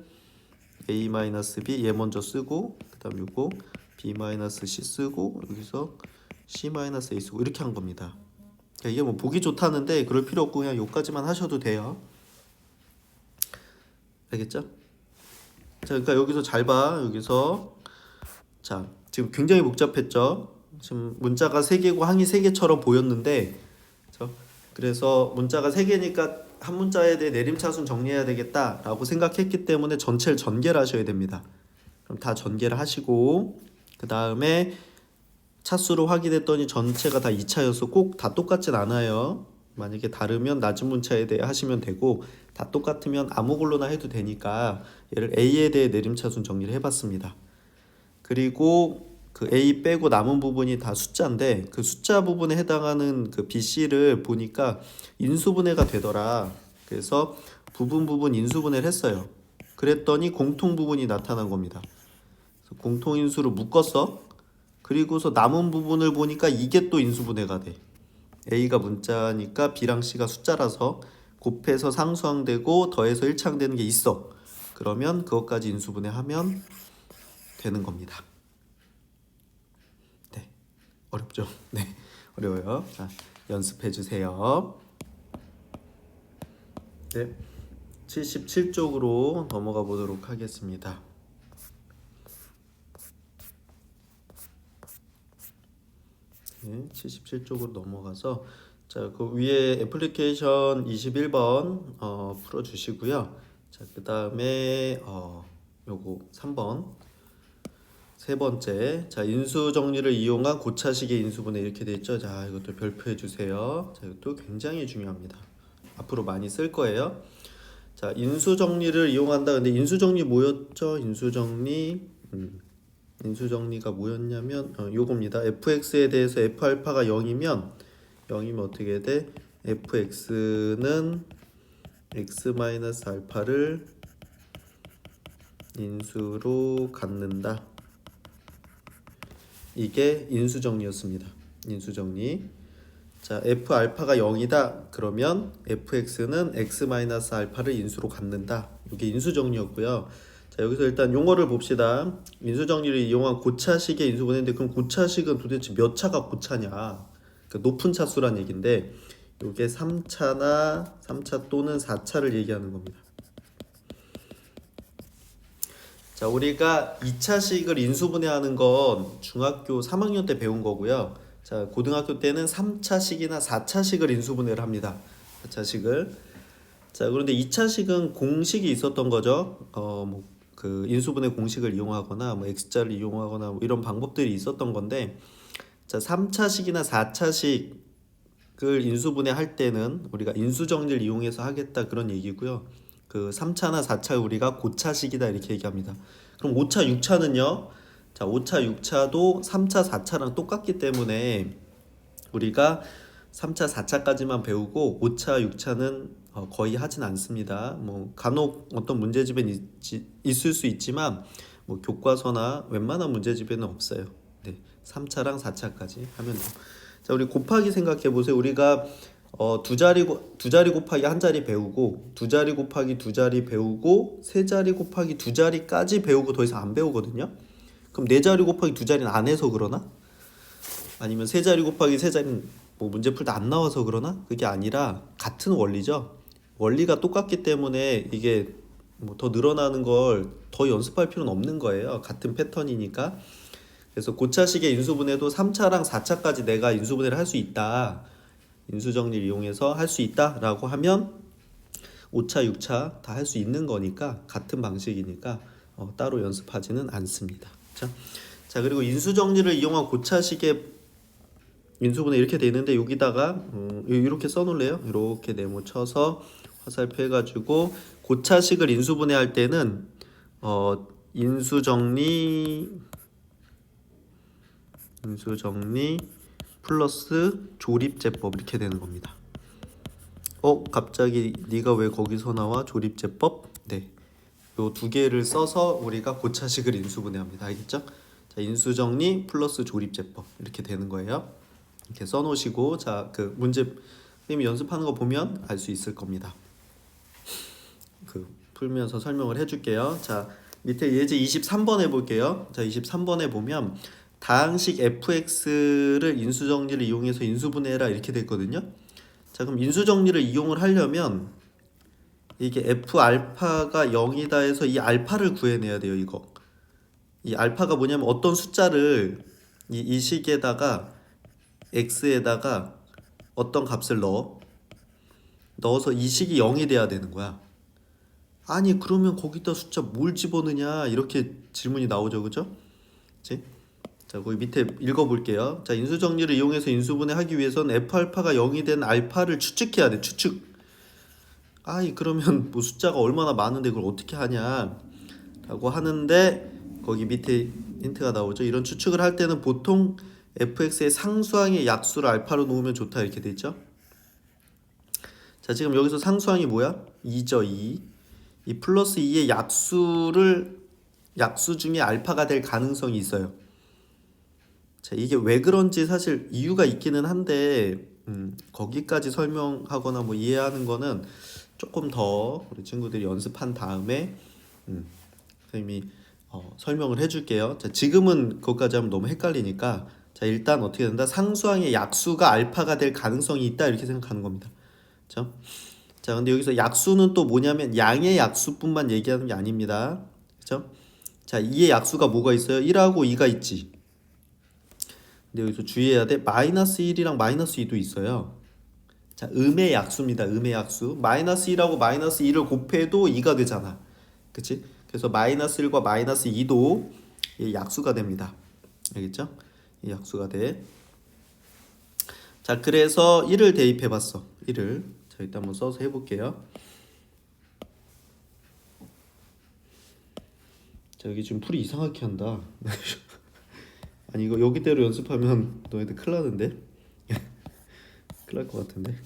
A 마이너스 B 얘 먼저 쓰고 그다음 요거 B 마이너스 C 쓰고 여기서 C 마이너스 A 쓰고 이렇게 한 겁니다. 그러니까 이게 뭐 보기 좋다는데 그럴 필요 없고 그냥 요까지만 하셔도 돼요. 알겠죠? 자, 그러니까 여기서 잘 봐. 여기서 자, 지금 굉장히 복잡했죠? 지금 문자가 3개고 항이 3개처럼 보였는데, 그렇죠? 그래서 문자가 3개니까 한 문자에 대해 내림차순 정리해야 되겠다라고 생각했기 때문에 전체를 전개를 하셔야 됩니다. 그럼 다 전개를 하시고 그 다음에 차수로 확인했더니 전체가 다 2차여서 꼭 다 똑같진 않아요. 만약에 다르면 낮은 문자에 대해 하시면 되고 다 똑같으면 아무 걸로나 해도 되니까 얘를 A에 대해 내림차순 정리를 해봤습니다. 그리고 그 A 빼고 남은 부분이 다 숫자인데 그 숫자 부분에 해당하는 그 BC를 보니까 인수분해가 되더라. 그래서 부분 인수분해를 했어요. 그랬더니 공통 부분이 나타난 겁니다. 그래서 공통인수로 묶었어. 그리고서 남은 부분을 보니까 이게 또 인수분해가 돼. A가 문자니까 B랑 C가 숫자라서 곱해서 상수항되고 더해서 일차항되는 게 있어. 그러면 그것까지 인수분해하면 되는 겁니다. 네, 어렵죠? 네, 어려워요. 자, 연습해 주세요. 네, 77쪽으로 넘어가 보도록 하겠습니다. 네, 77쪽으로 넘어가서 자, 그 위에 애플리케이션 21번 풀어주시고요. 자, 그 다음에 요거 3번 세 번째, 자, 인수 정리를 이용한 고차식의 인수분해 이렇게 돼 있죠. 자, 이것도 별표해 주세요. 자, 이것도 굉장히 중요합니다. 앞으로 많이 쓸 거예요. 자, 인수 정리를 이용한다. 근데 인수 정리 뭐였죠? 인수 정리 인수 정리가 뭐였냐면 요겁니다. fx에 대해서 f 알파가 0이면 어떻게 돼? fx는 x 마이너스 알파를 인수로 갖는다. 이게 인수정리였습니다. 인수정리. 자, f 알파가 0이다. 그러면 fx는 x 마이너스 알파를 인수로 갖는다. 이게 인수정리였고요. 자, 여기서 일단 용어를 봅시다. 인수정리를 이용한 고차식의 인수분해인데 그럼 고차식은 도대체 몇 차가 고차냐? 그러니까 높은 차수란 얘기인데 이게 3차 또는 4차를 얘기하는 겁니다. 자, 우리가 2차식을 인수분해하는 건 중학교 3학년 때 배운 거고요. 자, 고등학교 때는 3차식이나 4차식을 인수분해를 합니다. 4차식을. 자, 그런데 2차식은 공식이 있었던 거죠. 그 인수분해 공식을 이용하거나 뭐 x자를 이용하거나 뭐 이런 방법들이 있었던 건데, 자, 3차식이나 4차식을 인수분해 할 때는 우리가 인수정리를 이용해서 하겠다 그런 얘기고요. 그 3차나 4차 우리가 고차식이다 이렇게 얘기합니다. 그럼 5차, 6차는요? 자, 5차, 6차도 3차, 4차랑 똑같기 때문에 우리가 3차, 4차까지만 배우고 5차, 6차는 거의 하진 않습니다. 뭐 간혹 어떤 문제집에는 있을 수 있지만 뭐 교과서나 웬만한 문제집에는 없어요. 네, 3차랑 4차까지 하면 돼요. 자, 우리 곱하기 생각해 보세요. 우리가 두 자리 곱하기 한 자리 배우고 두 자리 곱하기 두 자리 배우고 세 자리 곱하기 두 자리까지 배우고 더 이상 안 배우거든요. 그럼 네 자리 곱하기 두 자리는 안 해서 그러나? 아니면 세 자리 곱하기 세 자리는 뭐 문제 풀 때 안 나와서 그러나? 그게 아니라 같은 원리죠. 원리가 똑같기 때문에 이게 뭐 더 늘어나는 걸 더 연습할 필요는 없는 거예요. 같은 패턴이니까. 그래서 고차식의 인수분해도 3차랑 4차까지 내가 인수분해를 할 수 있다. 인수정리를 이용해서 할 수 있다라고 하면 5차, 6차 다 할 수 있는 거니까 같은 방식이니까 따로 연습하지는 않습니다. 자, 그리고 인수정리를 이용한 고차식의 인수분해 이렇게 돼 있는데 여기다가 이렇게 써놓을래요? 이렇게 네모 쳐서 화살표 해가지고 고차식을 인수분해할 때는 인수정리 플러스 조립제법 이렇게 되는 겁니다. 갑자기 네가 왜 거기서 나와? 조립제법? 네, 요 두 개를 써서 우리가 고차식을 인수분해합니다. 알겠죠? 자, 인수정리 플러스 조립제법 이렇게 되는 거예요. 이렇게 써놓으시고 자, 그 문제 선생님이 연습하는 거 보면 알 수 있을 겁니다. 그 풀면서 설명을 해줄게요. 자, 밑에 예제 23번 해볼게요. 자, 23번에 보면 다항식 fx를 인수정리를 이용해서 인수분해해라 이렇게 됐거든요. 자, 그럼 인수정리를 이용을 하려면 이게 f 알파가 0이다 해서 이 알파를 구해내야 돼요. 이 알파가 뭐냐면 어떤 숫자를 이 식에다가 x에다가 어떤 값을 넣어서 이 식이 0이 돼야 되는 거야. 아니 그러면 거기다 숫자 뭘 집어넣냐 이렇게 질문이 나오죠. 그죠? 그치? 자, 거기 밑에 읽어볼게요. 자, 인수정리를 이용해서 인수분해하기 위해서는 F알파가 0이 된 알파를 추측해야 돼. 추측. 아이 그러면 뭐 숫자가 얼마나 많은데 그걸 어떻게 하냐 라고 하는데 거기 밑에 힌트가 나오죠. 이런 추측을 할 때는 보통 fx의 상수항의 약수를 알파로 놓으면 좋다 이렇게 돼 있죠. 자, 지금 여기서 상수항이 뭐야? 2죠. 2. 이 플러스 2의 약수 중에 알파가 될 가능성이 있어요. 자, 이게 왜 그런지 사실 이유가 있기는 한데 거기까지 설명하거나 뭐 이해하는 거는 조금 더 우리 친구들이 연습한 다음에 선생님이 설명을 해줄게요. 자, 지금은 그것까지 하면 너무 헷갈리니까 자, 일단 어떻게 된다? 상수항의 약수가 알파가 될 가능성이 있다 이렇게 생각하는 겁니다. 그렇죠? 자, 근데 여기서 약수는 또 뭐냐면 양의 약수뿐만 얘기하는 게 아닙니다. 그렇죠? 자, 2의 약수가 뭐가 있어요? 1하고 2가 있지. 근데 여기서 주의해야 돼. 마이너스 1이랑 마이너스 2도 있어요. 자, 음의 약수입니다. 음의 약수. 마이너스 1하고 마이너스 2를 곱해도 2가 되잖아. 그치? 그래서 마이너스 1과 마이너스 2도 약수가 됩니다. 알겠죠? 약수가 돼. 자, 그래서 1을 대입해 봤어. 1을. 자, 일단 한번 써서 해볼게요. 자, 여기 지금 풀이 이상하게 한다. 아니, 이거 여기대로 연습하면 너희들 큰일 나는데? 큰일 날 것 같은데?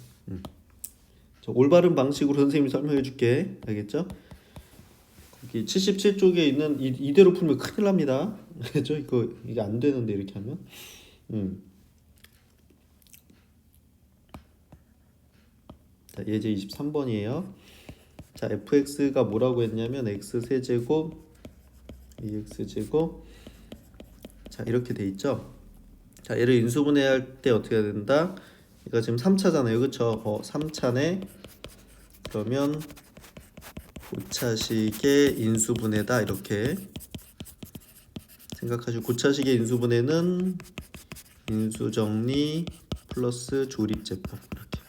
자, 올바른 방식으로 선생님이 설명해 줄게. 알겠죠? 거기 77쪽에 있는 이대로 풀면 큰일 납니다. 알겠죠? 이게 안 되는데 이렇게 하면. 자, 예제 23번이에요. 자, fx가 뭐라고 했냐면 x세제곱 2x제곱 자, 이렇게 돼 있죠. 자, 얘를 인수분해할 때 어떻게 해야 된다? 얘가 지금 3차잖아요. 그쵸? 3차네. 그러면 고차식의 인수분해다 이렇게 생각하시고, 고차식의 인수분해는 인수정리 플러스 조립제법 이렇게.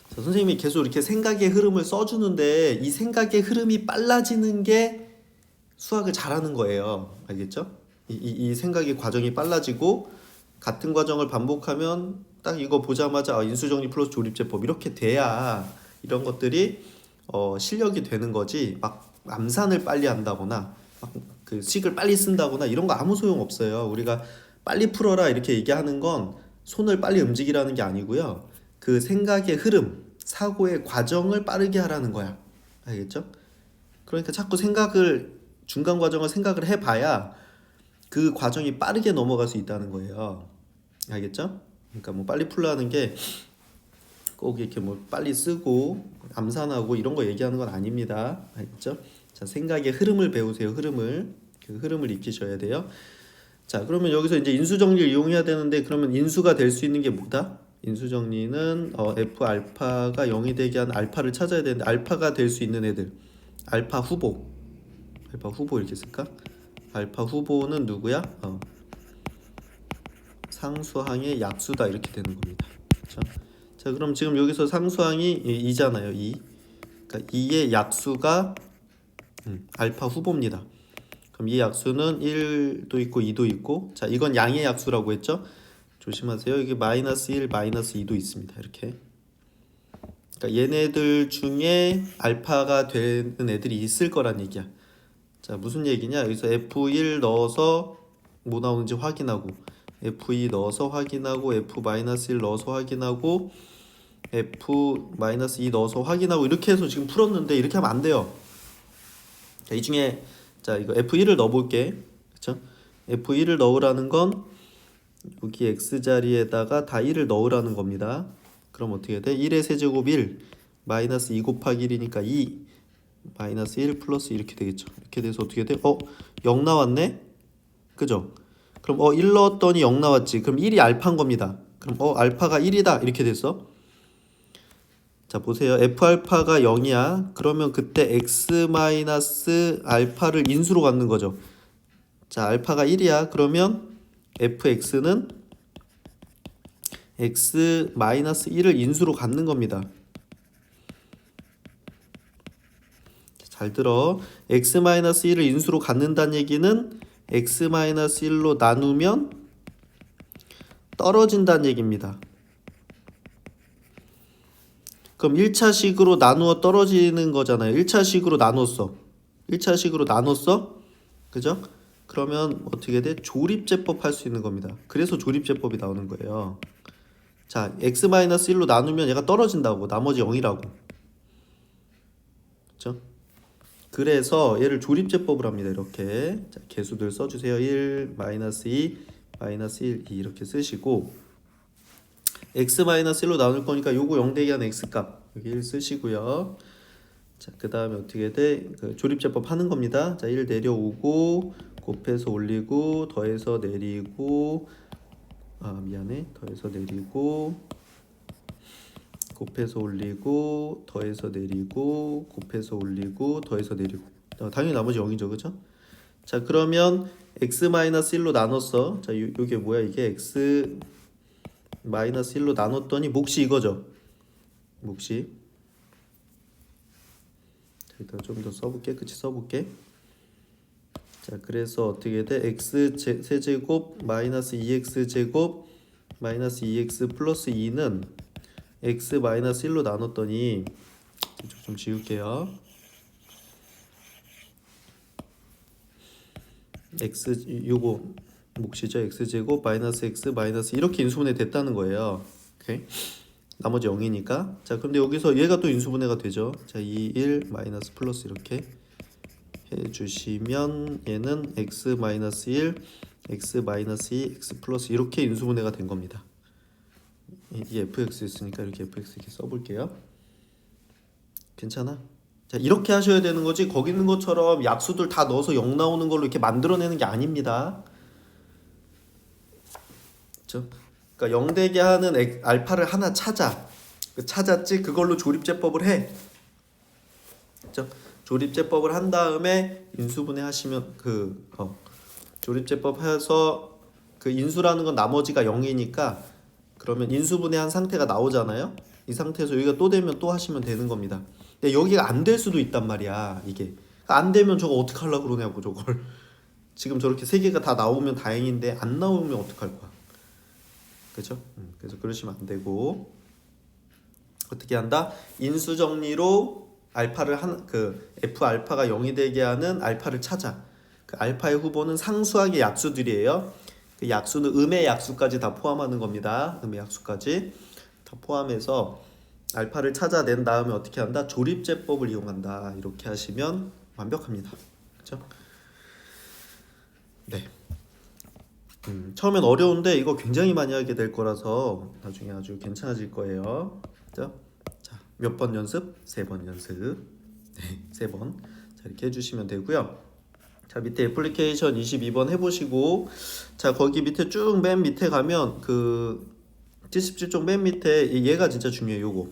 자, 선생님이 계속 이렇게 생각의 흐름을 써주는데 이 생각의 흐름이 빨라지는 게 수학을 잘하는 거예요. 알겠죠? 이 생각의 과정이 빨라지고 같은 과정을 반복하면 딱 이거 보자마자 인수정리 플러스 조립제법 이렇게 돼야 이런 것들이 실력이 되는 거지. 막 암산을 빨리 한다거나 막 그 식을 빨리 쓴다거나 이런 거 아무 소용 없어요. 우리가 빨리 풀어라 이렇게 얘기하는 건 손을 빨리 움직이라는 게 아니고요. 그 생각의 흐름, 사고의 과정을 빠르게 하라는 거야. 알겠죠? 그러니까 자꾸 중간 과정을 생각을 해봐야 그 과정이 빠르게 넘어갈 수 있다는 거예요. 알겠죠? 그러니까 뭐 빨리 풀라는 게 꼭 이렇게 뭐 빨리 쓰고 암산하고 이런 거 얘기하는 건 아닙니다. 알겠죠? 자, 생각의 흐름을 배우세요. 그 흐름을 익히셔야 돼요. 자, 그러면 여기서 이제 인수정리를 이용해야 되는데 그러면 인수가 될 수 있는 게 뭐다? 인수정리는 f 알파가 0이 되게 한 알파를 찾아야 되는데 알파가 될 수 있는 애들 알파 후보 이렇게 쓸까? 알파 후보는 누구야? 상수항의 약수다 이렇게 되는 겁니다. 그렇죠? 자, 그럼 지금 여기서 상수항이 2잖아요. 2. 그러니까 2의 약수가 알파 후보입니다. 그럼 이 약수는 1도 있고 2도 있고, 자, 이건 양의 약수라고 했죠? 조심하세요. 이게 마이너스 1, 마이너스 2도 있습니다. 이렇게. 그러니까 얘네들 중에 알파가 되는 애들이 있을 거란 얘기야. 자, 무슨 얘기냐? 여기서 F1 넣어서 뭐 나오는지 확인하고 F2 넣어서 확인하고 F-1 넣어서 확인하고 F-2 넣어서 확인하고 이렇게 해서 지금 풀었는데 이렇게 하면 안 돼요. 자, 이 중에 자, 이거 F1을 넣어 볼게. 그렇죠? F1을 넣으라는 건 여기 X 자리에다가 다 1을 넣으라는 겁니다. 그럼 어떻게 돼? 1의 세제곱 1 마이너스 2 곱하기 1이니까 2 마이너스 1 플러스 이렇게 되겠죠. 이렇게 돼서 어떻게 돼? 0 나왔네? 그죠? 그럼 1 넣었더니 0 나왔지. 그럼 1이 알파인 겁니다. 그럼 알파가 1이다 이렇게 됐어. 자, 보세요. F알파가 0이야. 그러면 그때 X 마이너스 알파를 인수로 갖는 거죠. 자, 알파가 1이야. 그러면 fx는 x 마이너스 1을 인수로 갖는 겁니다. 잘 들어. x 마이너스 1을 인수로 갖는다는 얘기는 x 마이너스 1로 나누면 떨어진다는 얘기입니다. 그럼 1차식으로 나누어 떨어지는 거잖아요. 1차식으로 나눴어. 1차식으로 나눴어? 그죠? 그러면 어떻게 돼? 조립제법 할 수 있는 겁니다. 그래서 조립제법이 나오는 거예요. 자, x-1로 나누면 얘가 떨어진다고. 나머지 0이라고. 그렇죠? 그래서 얘를 조립제법을 합니다. 이렇게. 자, 개수들 써주세요. 1, -2, -1, 2 이렇게 쓰시고 x-1로 나눌 거니까 요거 0 되게 한 x값 여기 1 쓰시고요. 자, 그 다음에 어떻게 돼? 그 조립제법 하는 겁니다. 자, 1 내려오고 곱해서 올리고 더해서 내리고 더해서 내리고 곱해서 올리고 더해서 내리고 곱해서 올리고 더해서 내리고 당연히 나머지 0이죠, 그죠? 자, 그러면 x-1로 나눴어. 자, 요게 뭐야? 이게 x-1로 나눴더니 몫이 이거죠. 몫이. 자, 좀 더 써볼게. 깨끗이 써볼게. 자, 그래서 어떻게 돼? x 세제곱 마이너스 2x 제곱 마이너스 2x 플러스 2는 x-1로 나눴더니 이쪽 좀 지울게요. x 요거 몫이죠. x제곱 마이너스 x 마이너스 이렇게 인수분해 됐다는 거예요. 오케이. 나머지 0이니까. 자, 근데 여기서 얘가 또 인수분해가 되죠. 자, 2, 1 마이너스 플러스 이렇게 해주시면 얘는 x 마이너스 1 x 마이너스 2 x 플러스 이렇게 인수분해가 된 겁니다. 이게 fx 있으니까 이렇게 fx 이렇게 써볼게요. 괜찮아? 자, 이렇게 하셔야 되는 거지 거기 있는 것처럼 약수들 다 넣어서 0 나오는 걸로 이렇게 만들어내는 게 아닙니다. 그렇죠? 그러니까 0 되게 하는 알파를 하나 찾았지 그걸로 조립제법을 해. 그렇죠? 조립제법을 한 다음에 인수분해 하시면 조립제법 해서 그 인수라는 건 나머지가 0이니까 그러면 인수분해한 상태가 나오잖아요. 이 상태에서 여기가 또 되면 또 하시면 되는 겁니다. 근데 여기가 안 될 수도 있단 말이야. 이게 안 되면 저거 어떻게 하려고 그러냐고 저걸. 지금 저렇게 세 개가 다 나오면 다행인데 안 나오면 어떡할 거야. 그죠? 그래서 그러시면 안 되고 어떻게 한다? 인수 정리로 알파를 f 알파가 0이 되게 하는 알파를 찾아. 그 알파의 후보는 상수항의 약수들이에요. 그 약수는 음의 약수까지 다 포함하는 겁니다. 음의 약수까지 다 포함해서 알파를 찾아낸 다음에 어떻게 한다? 조립제법을 이용한다. 이렇게 하시면 완벽합니다. 그렇죠? 네. 처음엔 어려운데 이거 굉장히 많이 하게 될 거라서 나중에 아주 괜찮아질 거예요. 자, 몇 번 연습? 3번 연습. 네, 3번. 자, 이렇게 해주시면 되고요. 자, 밑에 애플리케이션 22번 해보시고, 자, 거기 밑에 쭉 맨 밑에 가면 그 77쪽 맨 밑에 얘가 진짜 중요해요. 요거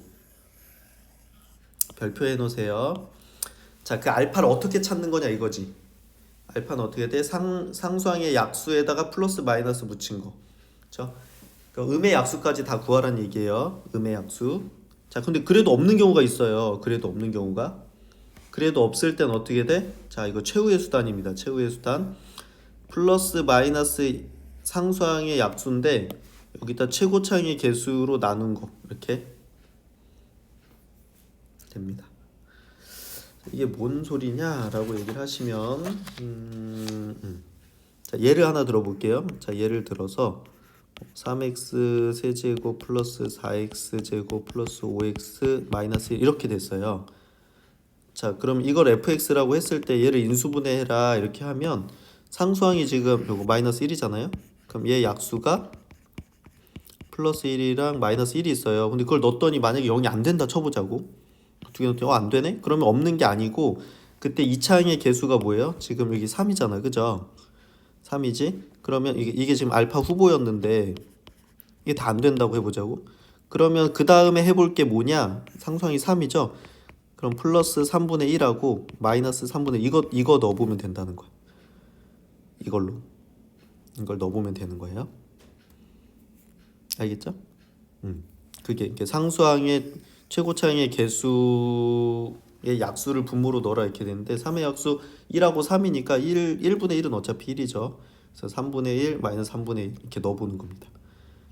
별표해 놓으세요. 자, 그 알파를 어떻게 찾는 거냐 이거지. 알파는 어떻게 돼? 상수항의 약수에다가 플러스 마이너스 붙인 거. 그렇죠? 그러니까 음의 약수까지 다 구하라는 얘기예요. 음의 약수. 자, 근데 그래도 없는 경우가 있어요. 그래도 없는 경우가. 그래도 없을 땐 어떻게 돼? 자, 이거 최후의 수단입니다. 최후의 수단. 플러스 마이너스 상수항의 약수인데 여기다 최고차항의 개수로 나눈 거. 이렇게 됩니다. 이게 뭔 소리냐라고 얘기를 하시면 자, 예를 하나 들어볼게요. 자, 예를 들어서 3x 세제곱 플러스 4x 제곱 플러스 5x 마이너스 1 이렇게 됐어요. 자, 그럼 이걸 fx라고 했을 때 얘를 인수분해해라 이렇게 하면 상수항이 지금 요거 마이너스 1이잖아요. 그럼 얘 약수가 플러스 1이랑 마이너스 1이 있어요. 근데 그걸 넣었더니 만약에 0이 안 된다 쳐보자고. 두 개 넣었더니 안 되네? 그러면 없는 게 아니고 그때 2차항의 개수가 뭐예요? 지금 여기 3이잖아. 그죠? 3이지? 그러면 이게 지금 알파 후보였는데 이게 다 안 된다고 해보자고. 그러면 그 다음에 해볼 게 뭐냐? 상수항이 3이죠? 그럼 플러스 3분의 1하고 마이너스 3분의 이거 넣어보면 된다는 거야. 이걸 넣어보면 되는 거예요. 알겠죠? 그게 상수항의 최고차항의 개수의 약수를 분모로 넣어라 이렇게 되는데 3의 약수 1하고 3이니까 1분의 1은 어차피 1이죠. 그래서 3분의 1 마이너스 3분의 1 이렇게 넣어보는 겁니다.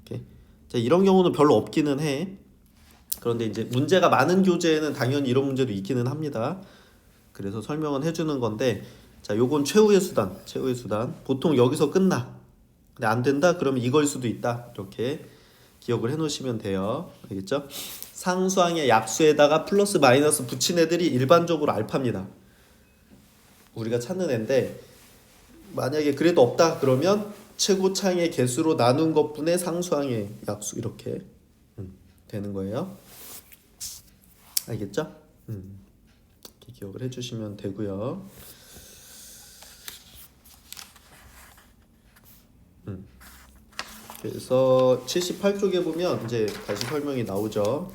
오케이. 자, 이런 경우는 별로 없기는 해. 그런데 이제 문제가 많은 교재에는 당연히 이런 문제도 있기는 합니다. 그래서 설명은 해주는 건데 자, 요건 최후의 수단. 보통 여기서 끝나. 근데 안 된다? 그러면 이걸 수도 있다. 이렇게 기억을 해 놓으시면 돼요. 알겠죠? 상수항의 약수에다가 플러스 마이너스 붙인 애들이 일반적으로 알파입니다. 우리가 찾는 애인데 만약에 그래도 없다 그러면 최고차항의 개수로 나눈 것분의 상수항의 약수 이렇게 되는 거예요. 알겠죠? 이렇게 기억을 해주시면 되고요. 그래서 78쪽에 보면 이제 다시 설명이 나오죠.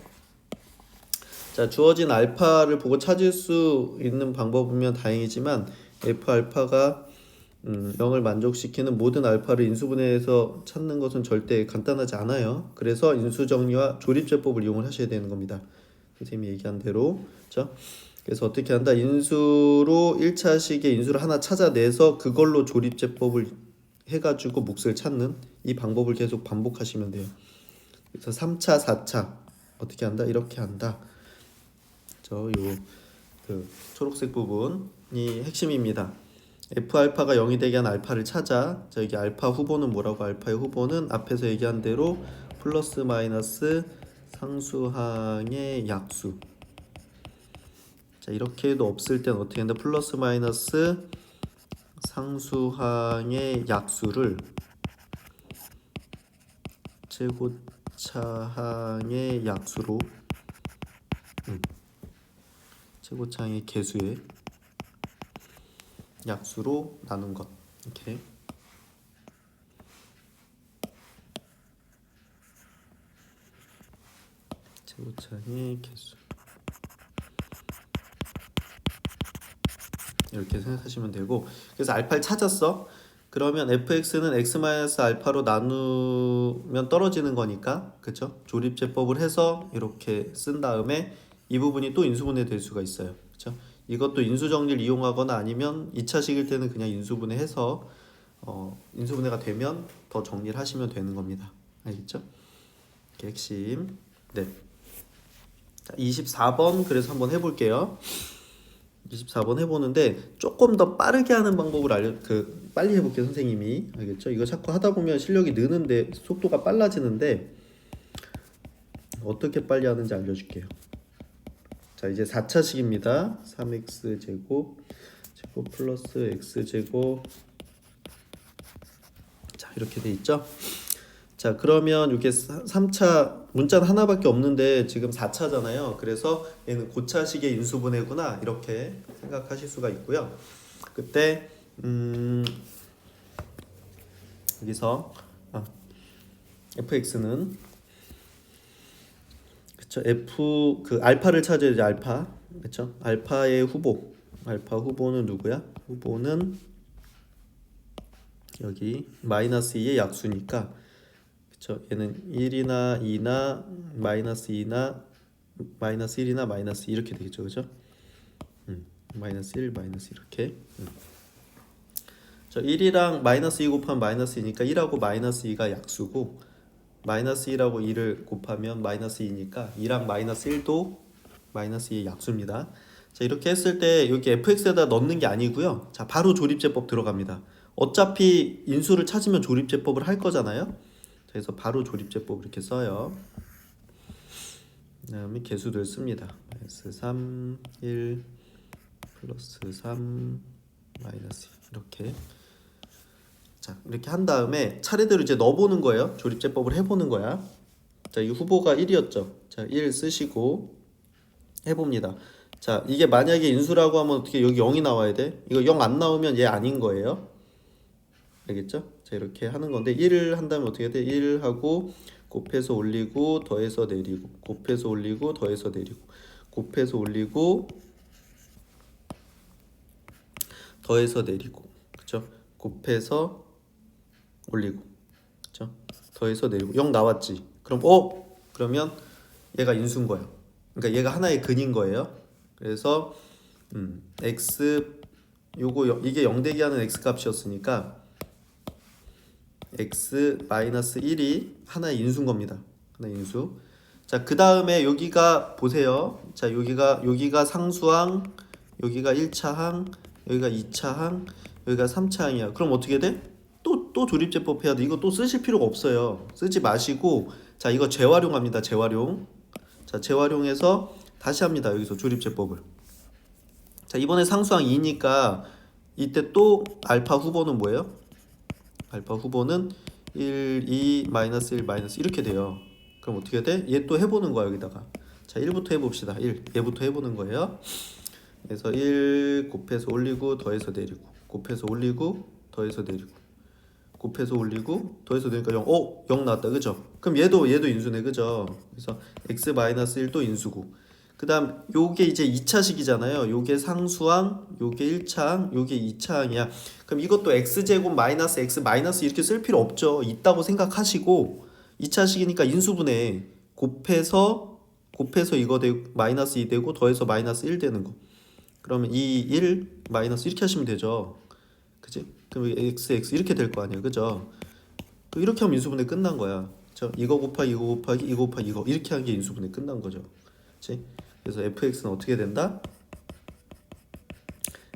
자, 주어진 알파를 보고 찾을 수 있는 방법이면 다행이지만 f 알파가 0을 만족시키는 모든 알파를 인수분해해서 찾는 것은 절대 간단하지 않아요. 그래서 인수정리와 조립제법을 이용을 하셔야 되는 겁니다. 선생님이 얘기한 대로. 그렇죠? 그래서 어떻게 한다? 인수로 1차식의 인수를 하나 찾아내서 그걸로 조립제법을 해가지고 몫을 찾는 이 방법을 계속 반복하시면 돼요. 그래서 3차, 4차 어떻게 한다? 이렇게 한다. 그 초록색 부분이 핵심입니다. f 알파가 0이 되게 한 알파를 찾아. 자, 여기 알파 후보는 뭐라고? 알파의 후보는 앞에서 얘기한 대로 플러스 마이너스 상수항의 약수. 자, 이렇게 해도 없을 땐 어떻게 한다? 플러스 마이너스 상수항의 약수를 최고차항의 약수로 최고차항의 개수의 약수로 나눈 것. 이렇게. 최고차항의 개수. 이렇게 생각하시면 되고, 그래서 알파를 찾았어. 그러면 fx는 x-알파로 나누면 떨어지는 거니까, 그쵸? 조립제법을 해서 이렇게 쓴 다음에 이 부분이 또 인수분해 될 수가 있어요. 그쵸? 이것도 인수정리를 이용하거나 아니면 2차식일 때는 그냥 인수분해해서 인수분해가 되면 더 정리를 하시면 되는 겁니다. 알겠죠? 이게 핵심. 네. 자, 24번 그래서 한번 해볼게요. 24번 해보는데 조금 더 빠르게 하는 방법을 빨리 해볼게요, 선생님이. 알겠죠? 이거 자꾸 하다 보면 실력이 느는데 속도가 빨라지는데 어떻게 빨리 하는지 알려줄게요. 자, 이제 4차식입니다. 3x제곱 제곱 플러스 x제곱. 자, 이렇게 돼 있죠? 자, 그러면 이게 3차 문자는 하나밖에 없는데 지금 4차잖아요. 그래서 얘는 고차식의 인수분해구나 이렇게 생각하실 수가 있고요. 그때 여기서 fx는 그쵸, f 그 알파를 찾아야지. 알파, 그쵸? 알파 후보는 누구야? 후보는 여기 마이너스 2의 약수니까, 그쵸? 얘는 1이나 2나 마이너스 2나 마이너스 1이나 마이너스 2 이렇게 되겠죠, 그죠? 마이너스 1, 마이너스 이렇게. 저 1이랑 마이너스 2 곱하면 마이너스 2니까 1하고 마이너스 2가 약수고, 마이너스 1하고 2를 곱하면 마이너스 2니까 2랑 마이너스 1도 마이너스 2의 약수입니다. 자, 이렇게 했을 때 여기 fx에다 넣는 게 아니고요. 자, 바로 조립제법 들어갑니다. 어차피 인수를 찾으면 조립제법을 할 거잖아요. 그래서 바로 조립제법 이렇게 써요. 그 다음에 개수들 씁니다. 마이너스 3, 1, 플러스 3, 마이너스 2 이렇게. 자, 이렇게 한 다음에 차례대로 이제 넣어보는 거예요. 조립제법을 해보는 거야. 자, 이 후보가 1이었죠. 자, 1 쓰시고 해봅니다. 자, 이게 만약에 인수라고 하면 어떻게 여기 0이 나와야 돼? 이거 0 안 나오면 얘 아닌 거예요. 알겠죠? 자, 이렇게 하는 건데 1을 한다면 어떻게 돼? 1 하고 곱해서 올리고 더해서 내리고 곱해서 올리고 더해서 내리고 곱해서 올리고 더해서 내리고, 그쵸? 곱해서 올리고, 그쵸? 더해서 내리고 0 나왔지. 그러면 얘가 인수인 거예요. 그러니까 얘가 하나의 근인 거예요. 그래서 x 이게 0 되게 하는 x 값이었으니까 x-1이 하나의 인수인 겁니다. 하나의 인수. 자, 그 다음에 여기가 보세요. 자, 여기가 상수항, 여기가 1차항, 여기가 2차항, 여기가 3차항이야. 그럼 어떻게 돼? 또 조립제법 해야 돼. 이거 또 쓰실 필요가 없어요. 쓰지 마시고, 자, 이거 재활용합니다. 재활용. 자, 재활용해서 다시 합니다. 여기서 조립제법을. 자, 이번에 상수항 2니까 이때 또 알파 후보는 뭐예요? 알파 후보는 1, 2, 마이너스 1, 마이너스 이렇게 돼요. 그럼 어떻게 돼? 얘 또 해보는 거야 여기다가. 자 1부터 해봅시다. 1 얘부터 해보는 거예요. 그래서 1 곱해서 올리고 더해서 내리고 곱해서 올리고 더해서 내리고 곱해서 올리고 더해서 내니까 0. 0 나왔다. 그죠? 그럼 얘도 인수네. 그죠? 그래서 x-1도 인수고. 그 다음 요게 이제 2차식이잖아요. 요게 상수항, 요게 1차항, 요게 2차항이야. 그럼 이것도 x제곱 마이너스 x 마이너스 이렇게 쓸 필요 없죠. 있다고 생각하시고 2차식이니까 인수분해 곱해서 이거 되고 마이너스 2 되고 더해서 마이너스 1 되는 거. 그러면 2, 1, 마이너스 이렇게 하시면 되죠. 그치? 그럼 x 이렇게 될 거 아니에요. 그죠? 이렇게 하면 인수분해 끝난 거야. 그쵸? 이거 곱하기 이거 곱하기 이거 곱하기 이거 이렇게 하는 게 인수분해 끝난 거죠. 그치? 그래서 fx는 어떻게 된다?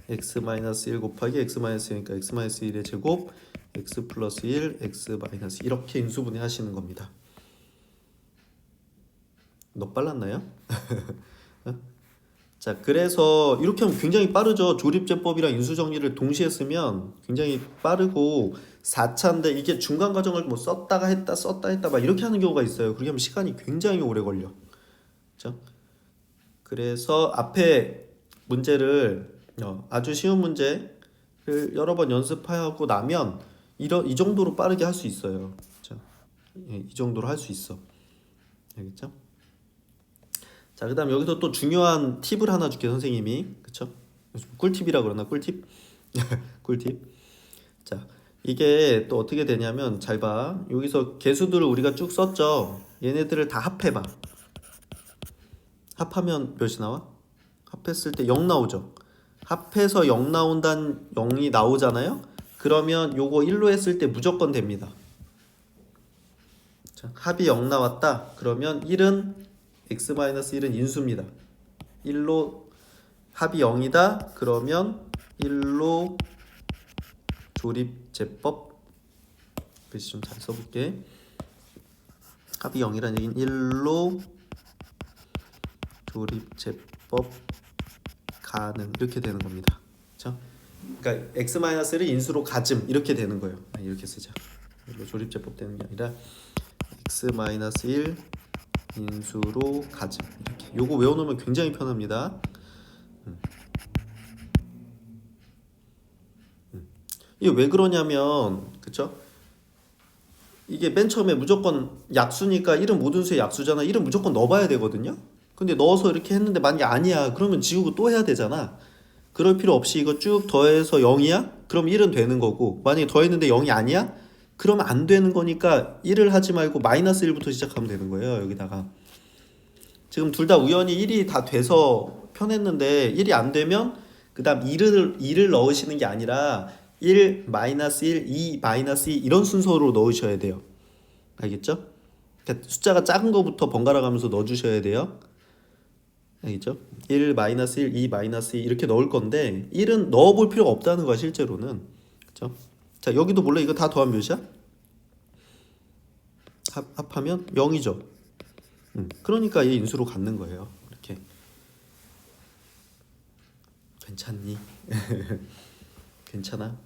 x-1 곱하기 x-1이니까 x-1의 제곱 x 플러스 1 x 마이너스 이렇게 인수분해 하시는 겁니다. 너 빨랐나요? 자, 그래서 이렇게 하면 굉장히 빠르죠. 조립제법이랑 인수정리를 동시에 쓰면 굉장히 빠르고 4차인데 이게 중간 과정을 뭐 썼다 했다 막 이렇게 하는 경우가 있어요. 그렇게 하면 시간이 굉장히 오래 걸려. 그렇죠? 그래서 앞에 문제를 아주 쉬운 문제를 여러 번 연습하고 나면 이 정도로 빠르게 할 수 있어요. 그렇죠? 예, 이 정도로 할 수 있어. 알겠죠? 자, 그다음 여기서 또 중요한 팁을 하나 줄게 선생님이. 그쵸? 꿀팁이라 그러나 꿀팁? 꿀팁. 자, 이게 또 어떻게 되냐면 잘 봐. 여기서 개수들을 우리가 쭉 썼죠. 얘네들을 다 합해봐. 합하면 몇이 나와? 합했을 때 0 나오죠. 합해서 0 나온다는 0이 나오잖아요. 그러면 요거 1로 했을 때 무조건 됩니다. 자, 합이 0 나왔다. 그러면 1은 x-1은 인수입니다. 1로 합이 0이다. 그러면 1로 조립제법 글씨 좀 잘 써볼게. 합이 0이라는 얘기는 1로 조립제법 가능 이렇게 되는 겁니다. 그렇죠? 그러니까 x-를 인수로 가즘 이렇게 되는 거예요. 이렇게 쓰자. 1로 조립제법 되는 게 아니라 x-1 인수로 가즘 이렇게. 요거 외워놓으면 굉장히 편합니다. 이게 왜 그러냐면 그쵸? 이게 맨 처음에 무조건 약수니까 1은 모든 수의 약수잖아. 1은 무조건 넣어봐야 되거든요. 근데 넣어서 이렇게 했는데 만약에 아니야 그러면 지우고 또 해야 되잖아. 그럴 필요 없이 이거 쭉 더해서 0이야? 그럼 1은 되는 거고 만약에 더했는데 0이 아니야? 그러면 안 되는 거니까 1을 하지 말고 마이너스 1부터 시작하면 되는 거예요. 여기다가 지금 둘 다 우연히 1이 다 돼서 편했는데 1이 안 되면 그 다음 2를 넣으시는 게 아니라 1, 마이너스 1, 2, 마이너스 2 이런 순서로 넣으셔야 돼요. 알겠죠? 그러니까 숫자가 작은 거부터 번갈아 가면서 넣어주셔야 돼요. 알겠죠? 1, 마이너스 1, 2, 마이너스 2 이렇게 넣을 건데 1은 넣어볼 필요가 없다는 거야 실제로는. 그렇죠? 자 여기도 몰래 이거 다 더하면 몇이야? 합하면 0이죠. 그러니까 얘 인수로 갖는 거예요. 이렇게. 괜찮니? 괜찮아?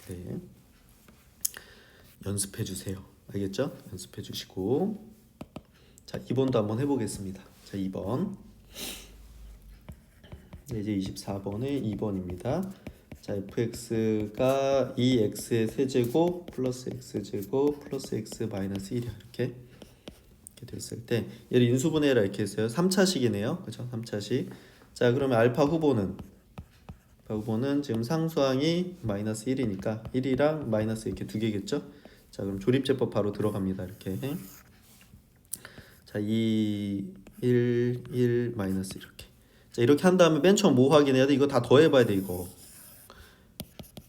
네. 연습해 주세요. 알겠죠? 연습해 주시고 자 2번도 한번 해보겠습니다. 자 2번 이제 24번의 2번입니다. 자 fx가 2x의 세제곱 플러스 x제곱 플러스 x 마이너스 1이야. 이렇게 됐을 때 얘를 인수분해라 이렇게 했어요. 3차식이네요. 그렇죠? 3차식. 자 그러면 알파 후보는 지금 상수항이 마이너스 1이니까 1이랑 마이너스 이렇게 두 개겠죠? 자 그럼 조립제법 바로 들어갑니다. 이렇게 자 2, 1, 1, 마이너스 이렇게. 자 이렇게 한 다음에 맨 처음 뭐 확인해야 돼? 이거 다 더해봐야 돼.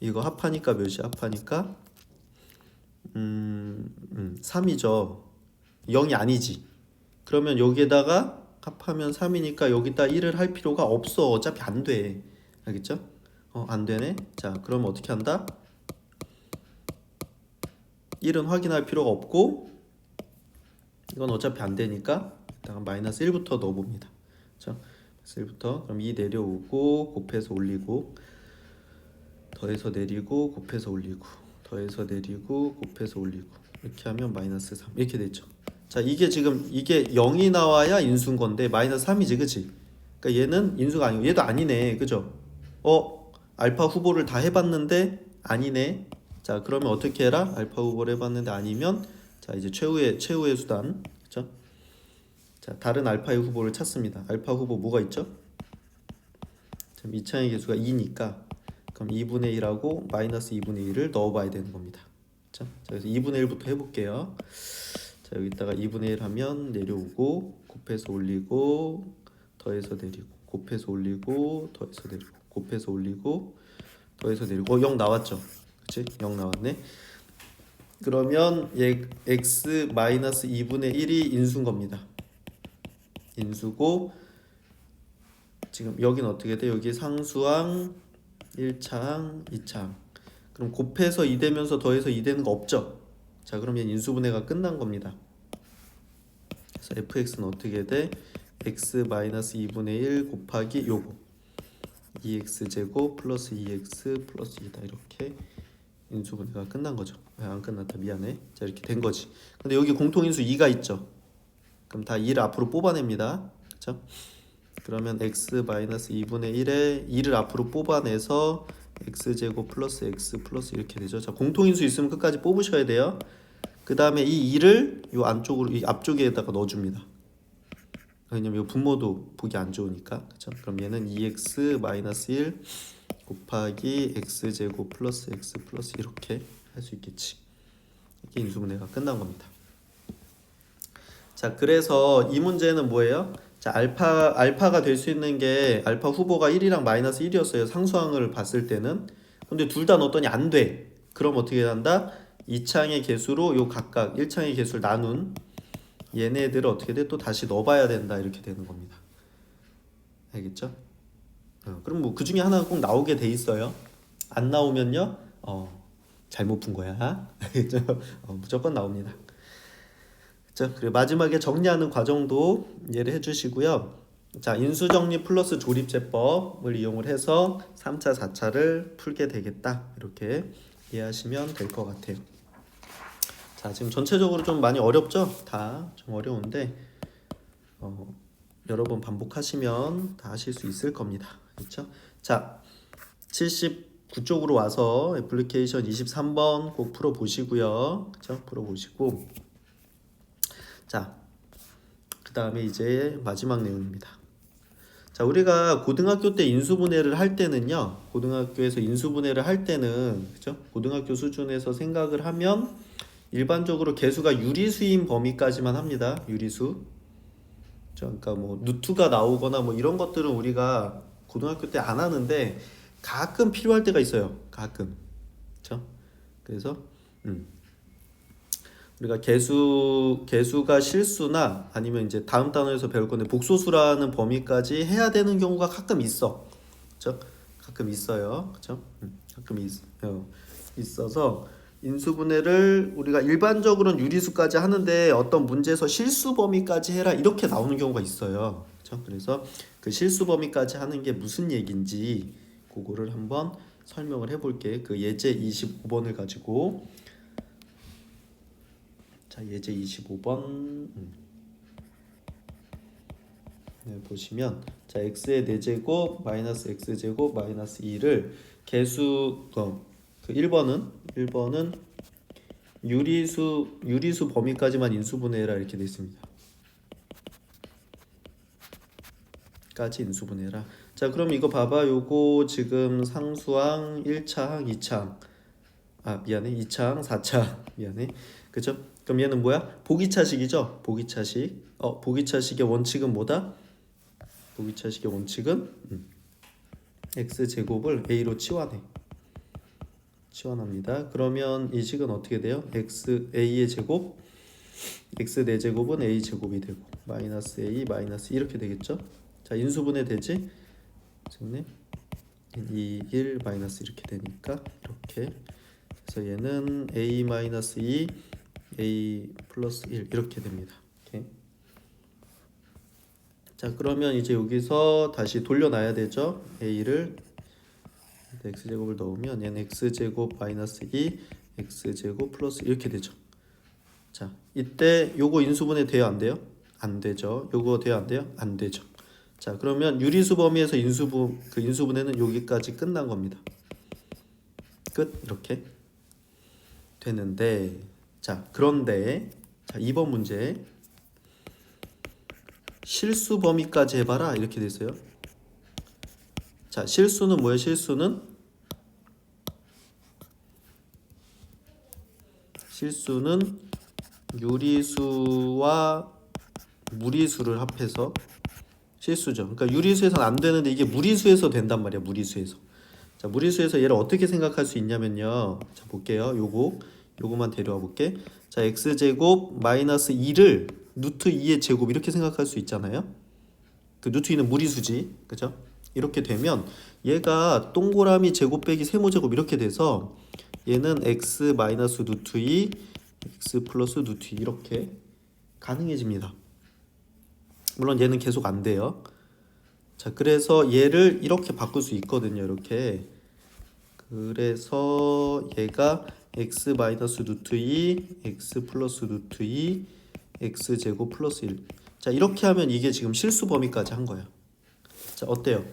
이거 합하니까 몇이 합하니까 3이죠. 0이 아니지. 그러면 여기에다가 합하면 3이니까 여기다 1을 할 필요가 없어. 어차피 안 돼. 알겠죠? 안 되네. 자, 그럼 어떻게 한다? 1은 확인할 필요가 없고 이건 어차피 안 되니까 일단 마이너스 1부터 넣어봅니다. 그렇죠? 1부터 그럼 2 내려오고 곱해서 올리고 더해서 내리고 곱해서 올리고 더해서 내리고 곱해서 올리고 이렇게 하면 마이너스 3 이렇게 되죠. 자, 이게 지금 이게 0이 나와야 인수인 건데 마이너스 3이지, 그치? 그러니까 얘는 인수가 아니고 얘도 아니네, 그죠? 알파 후보를 다 해봤는데 아니네. 자, 그러면 어떻게 해라? 알파 후보를 해봤는데 아니면 자, 이제 최후의 수단, 그죠? 자, 다른 알파의 후보를 찾습니다. 알파 후보 뭐가 있죠? 지금 이차의 개수가 2니까 그럼 2분의 1하고 마이너스 2분의 1을 넣어봐야 되는 겁니다. 자, 그래서 2분의 1부터 해볼게요. 자, 여기다가 2분의 1 하면 내려오고 곱해서 올리고 더해서 내리고 곱해서 올리고 더해서 내리고 곱해서 올리고 더해서 내리고 0 나왔죠? 그치? 0 나왔네. 그러면 얘 x 마이너스 2분의 1이 인수인 겁니다. 인수고 지금 여기는 어떻게 돼? 여기 상수항 1차항 2차항 그럼 곱해서 2 되면서 더해서 2 되는 거 없죠? 자, 그럼 인수분해가 끝난 겁니다. 그래서 fx는 어떻게 돼? x 마이너스 2분의 1 곱하기 요거 2x 제곱 플러스 2x 플러스 2다 이렇게 인수분해가 끝난 거죠. 안 끝났다, 미안해. 자, 이렇게 된 거지. 근데 여기 공통인수 2가 있죠. 그럼 다 2를 앞으로 뽑아냅니다. 그렇죠? 그러면 x 마이너스 2분의 1에 2를 앞으로 뽑아내서 x 제곱 플러스 x 플러스 이렇게 되죠. 자, 공통인수 있으면 끝까지 뽑으셔야 돼요. 그 다음에 이 2를 요 안쪽으로 이 앞쪽에다가 넣어줍니다. 왜냐면 이 분모도 보기 안 좋으니까. 그렇죠? 그럼 얘는 2x 마이너스 1 곱하기 x 제곱 플러스 x 플러스 이렇게 할 수 있겠지. 이게 인수분해가 끝난 겁니다. 자, 그래서 이 문제는 뭐예요? 자, 알파가 될 수 있는 게 알파 후보가 1이랑 마이너스 1이었어요. 상수항을 봤을 때는. 근데 둘 다 넣었더니 안 돼. 그럼 어떻게 한다? 2창의 개수로 요 각각 1창의 개수를 나눈 얘네들을 어떻게 돼? 또 다시 넣어봐야 된다. 이렇게 되는 겁니다. 알겠죠? 그럼 뭐 그 중에 하나는 꼭 나오게 돼 있어요. 안 나오면요, 잘못 푼 거야. 알겠죠? 무조건 나옵니다. 자, 그리고 마지막에 정리하는 과정도 이해를 해주시고요. 자, 인수정리 플러스 조립제법을 이용을 해서 3차, 4차를 풀게 되겠다. 이렇게 이해하시면 될 것 같아요. 자, 지금 전체적으로 좀 많이 어렵죠? 다 좀 어려운데 여러 번 반복하시면 다 하실 수 있을 겁니다. 그렇죠? 자, 79쪽으로 와서 애플리케이션 23번 꼭 풀어보시고요. 그렇죠? 풀어보시고 자, 그 다음에 이제 마지막 내용입니다. 자, 우리가 고등학교 때 인수분해를 할 때는요, 고등학교에서 인수분해를 할 때는, 그죠? 고등학교 수준에서 생각을 하면 일반적으로 개수가 유리수인 범위까지만 합니다. 유리수. 그러니까 뭐 누투가 나오거나 뭐 이런 것들은 우리가 고등학교 때 안 하는데 가끔 필요할 때가 있어요. 가끔. 그렇죠? 그래서 우리가 개수가 실수나 아니면 이제 다음 단원에서 배울 건데 복소수라는 범위까지 해야 되는 경우가 가끔 있어. 그렇죠? 가끔 있어요. 그렇죠? 가끔 있어서 인수분해를 우리가 일반적으로는 유리수까지 하는데 어떤 문제에서 실수 범위까지 해라 이렇게 나오는 경우가 있어요. 그렇죠? 그래서 그 실수 범위까지 하는 게 무슨 얘기인지 그거를 한번 설명을 해볼게. 그 예제 25번을 가지고. 자, 예제 25번 네, 보시면 자, x의 4제곱 마이너스 x제곱 마이너스 2를 개수 그 1번은 유리수 범위까지만 인수분해해라 이렇게 되어 있습니다. 까지 인수분해해라. 자, 그럼 이거 봐봐. 요거 지금 상수항 1차항 2차항 미안해 2차항 4차 미안해. 그죠? 그럼 얘는 뭐야? 보기차식이죠? 보기차식. 보기차식의 원칙은 뭐다? 보기차식의 원칙은 x제곱을 a로 치환합니다. 그러면 이 식은 어떻게 돼요? a의 제곱 x 4제곱은 a 제곱이 되고 마이너스 a 마이너스 이렇게 되겠죠? 자, 인수분해 되지? 선생님 2, 1 마이너스 이렇게 되니까 이렇게 그래서 얘는 a 마이너스 2 a 플러스 1 이렇게 됩니다. 오케이. 자, 그러면 이제 여기서 다시 돌려놔야 되죠. a를 x제곱을 넣으면 얘는 x제곱 마이너스 2 x제곱 플러스 이렇게 되죠. 자, 이때 요거 인수분해 돼요, 안 돼요? 안 되죠. 요거 돼요, 안 돼요? 안 되죠. 자, 그러면 유리수 범위에서 인수분해는 여기까지 끝난 겁니다. 끝. 이렇게 되는데, 자, 그런데 자, 2번 문제 실수 범위까지 해봐라 이렇게 됐어요. 자, 실수는 뭐예요? 실수는 유리수와 무리수를 합해서 실수죠. 그러니까 유리수에서는 안 되는데 이게 무리수에서 된단 말이야. 무리수에서. 자, 무리수에서 얘를 어떻게 생각할 수 있냐면요. 자, 볼게요. 요거만 데려와 볼게. 자, x제곱 마이너스 2를 루트 2의 제곱 이렇게 생각할 수 있잖아요. 그 루트 2는 무리수지. 그죠? 이렇게 되면 얘가 동그라미 제곱 빼기 세모제곱 이렇게 돼서 얘는 x 마이너스 루트 2 x 플러스 루트 2 이렇게 가능해집니다. 물론 얘는 계속 안 돼요. 자, 그래서 얘를 이렇게 바꿀 수 있거든요. 이렇게. 그래서 얘가 x 마이너스 루트 2 x 플러스 루트 2 x 제곱 플러스 1. 자, 이렇게 하면 이게 지금 실수 범위까지 한 거예요. 자, 어때요?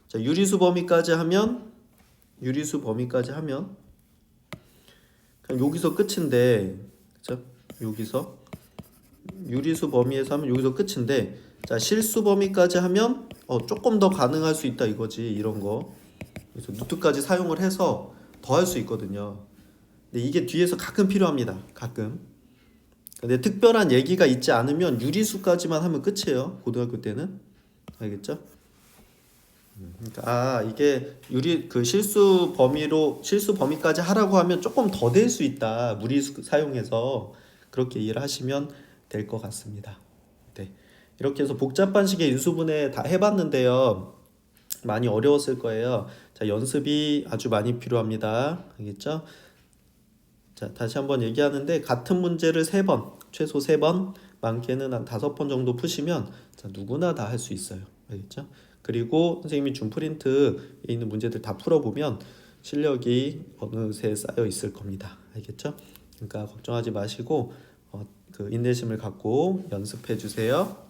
자, 유리수 범위까지 하면 그냥 여기서 끝인데, 그죠? 여기서 유리수 범위에서 하면 여기서 끝인데, 자, 실수 범위까지 하면 조금 더 가능할 수 있다 이거지. 이런 거. 그래서 루트까지 사용을 해서 더 할 수 있거든요. 근데 이게 뒤에서 가끔 필요합니다. 가끔. 근데 특별한 얘기가 있지 않으면 유리수까지만 하면 끝이에요. 고등학교 때는. 알겠죠? 그러니까 이게 실수 범위까지 하라고 하면 조금 더 될 수 있다. 무리수 사용해서 그렇게 이해를 하시면 될 것 같습니다. 네. 이렇게 해서 복잡한 식의 인수분해 다 해봤는데요. 많이 어려웠을 거예요. 자, 연습이 아주 많이 필요합니다. 알겠죠? 자, 다시 한번 얘기하는데 같은 문제를 3번, 최소 3번, 많게는 한 5번 정도 푸시면 자, 누구나 다 할 수 있어요. 알겠죠? 그리고 선생님이 준 프린트에 있는 문제들 다 풀어보면 실력이 어느새 쌓여 있을 겁니다. 알겠죠? 그러니까 걱정하지 마시고 그 인내심을 갖고 연습해 주세요.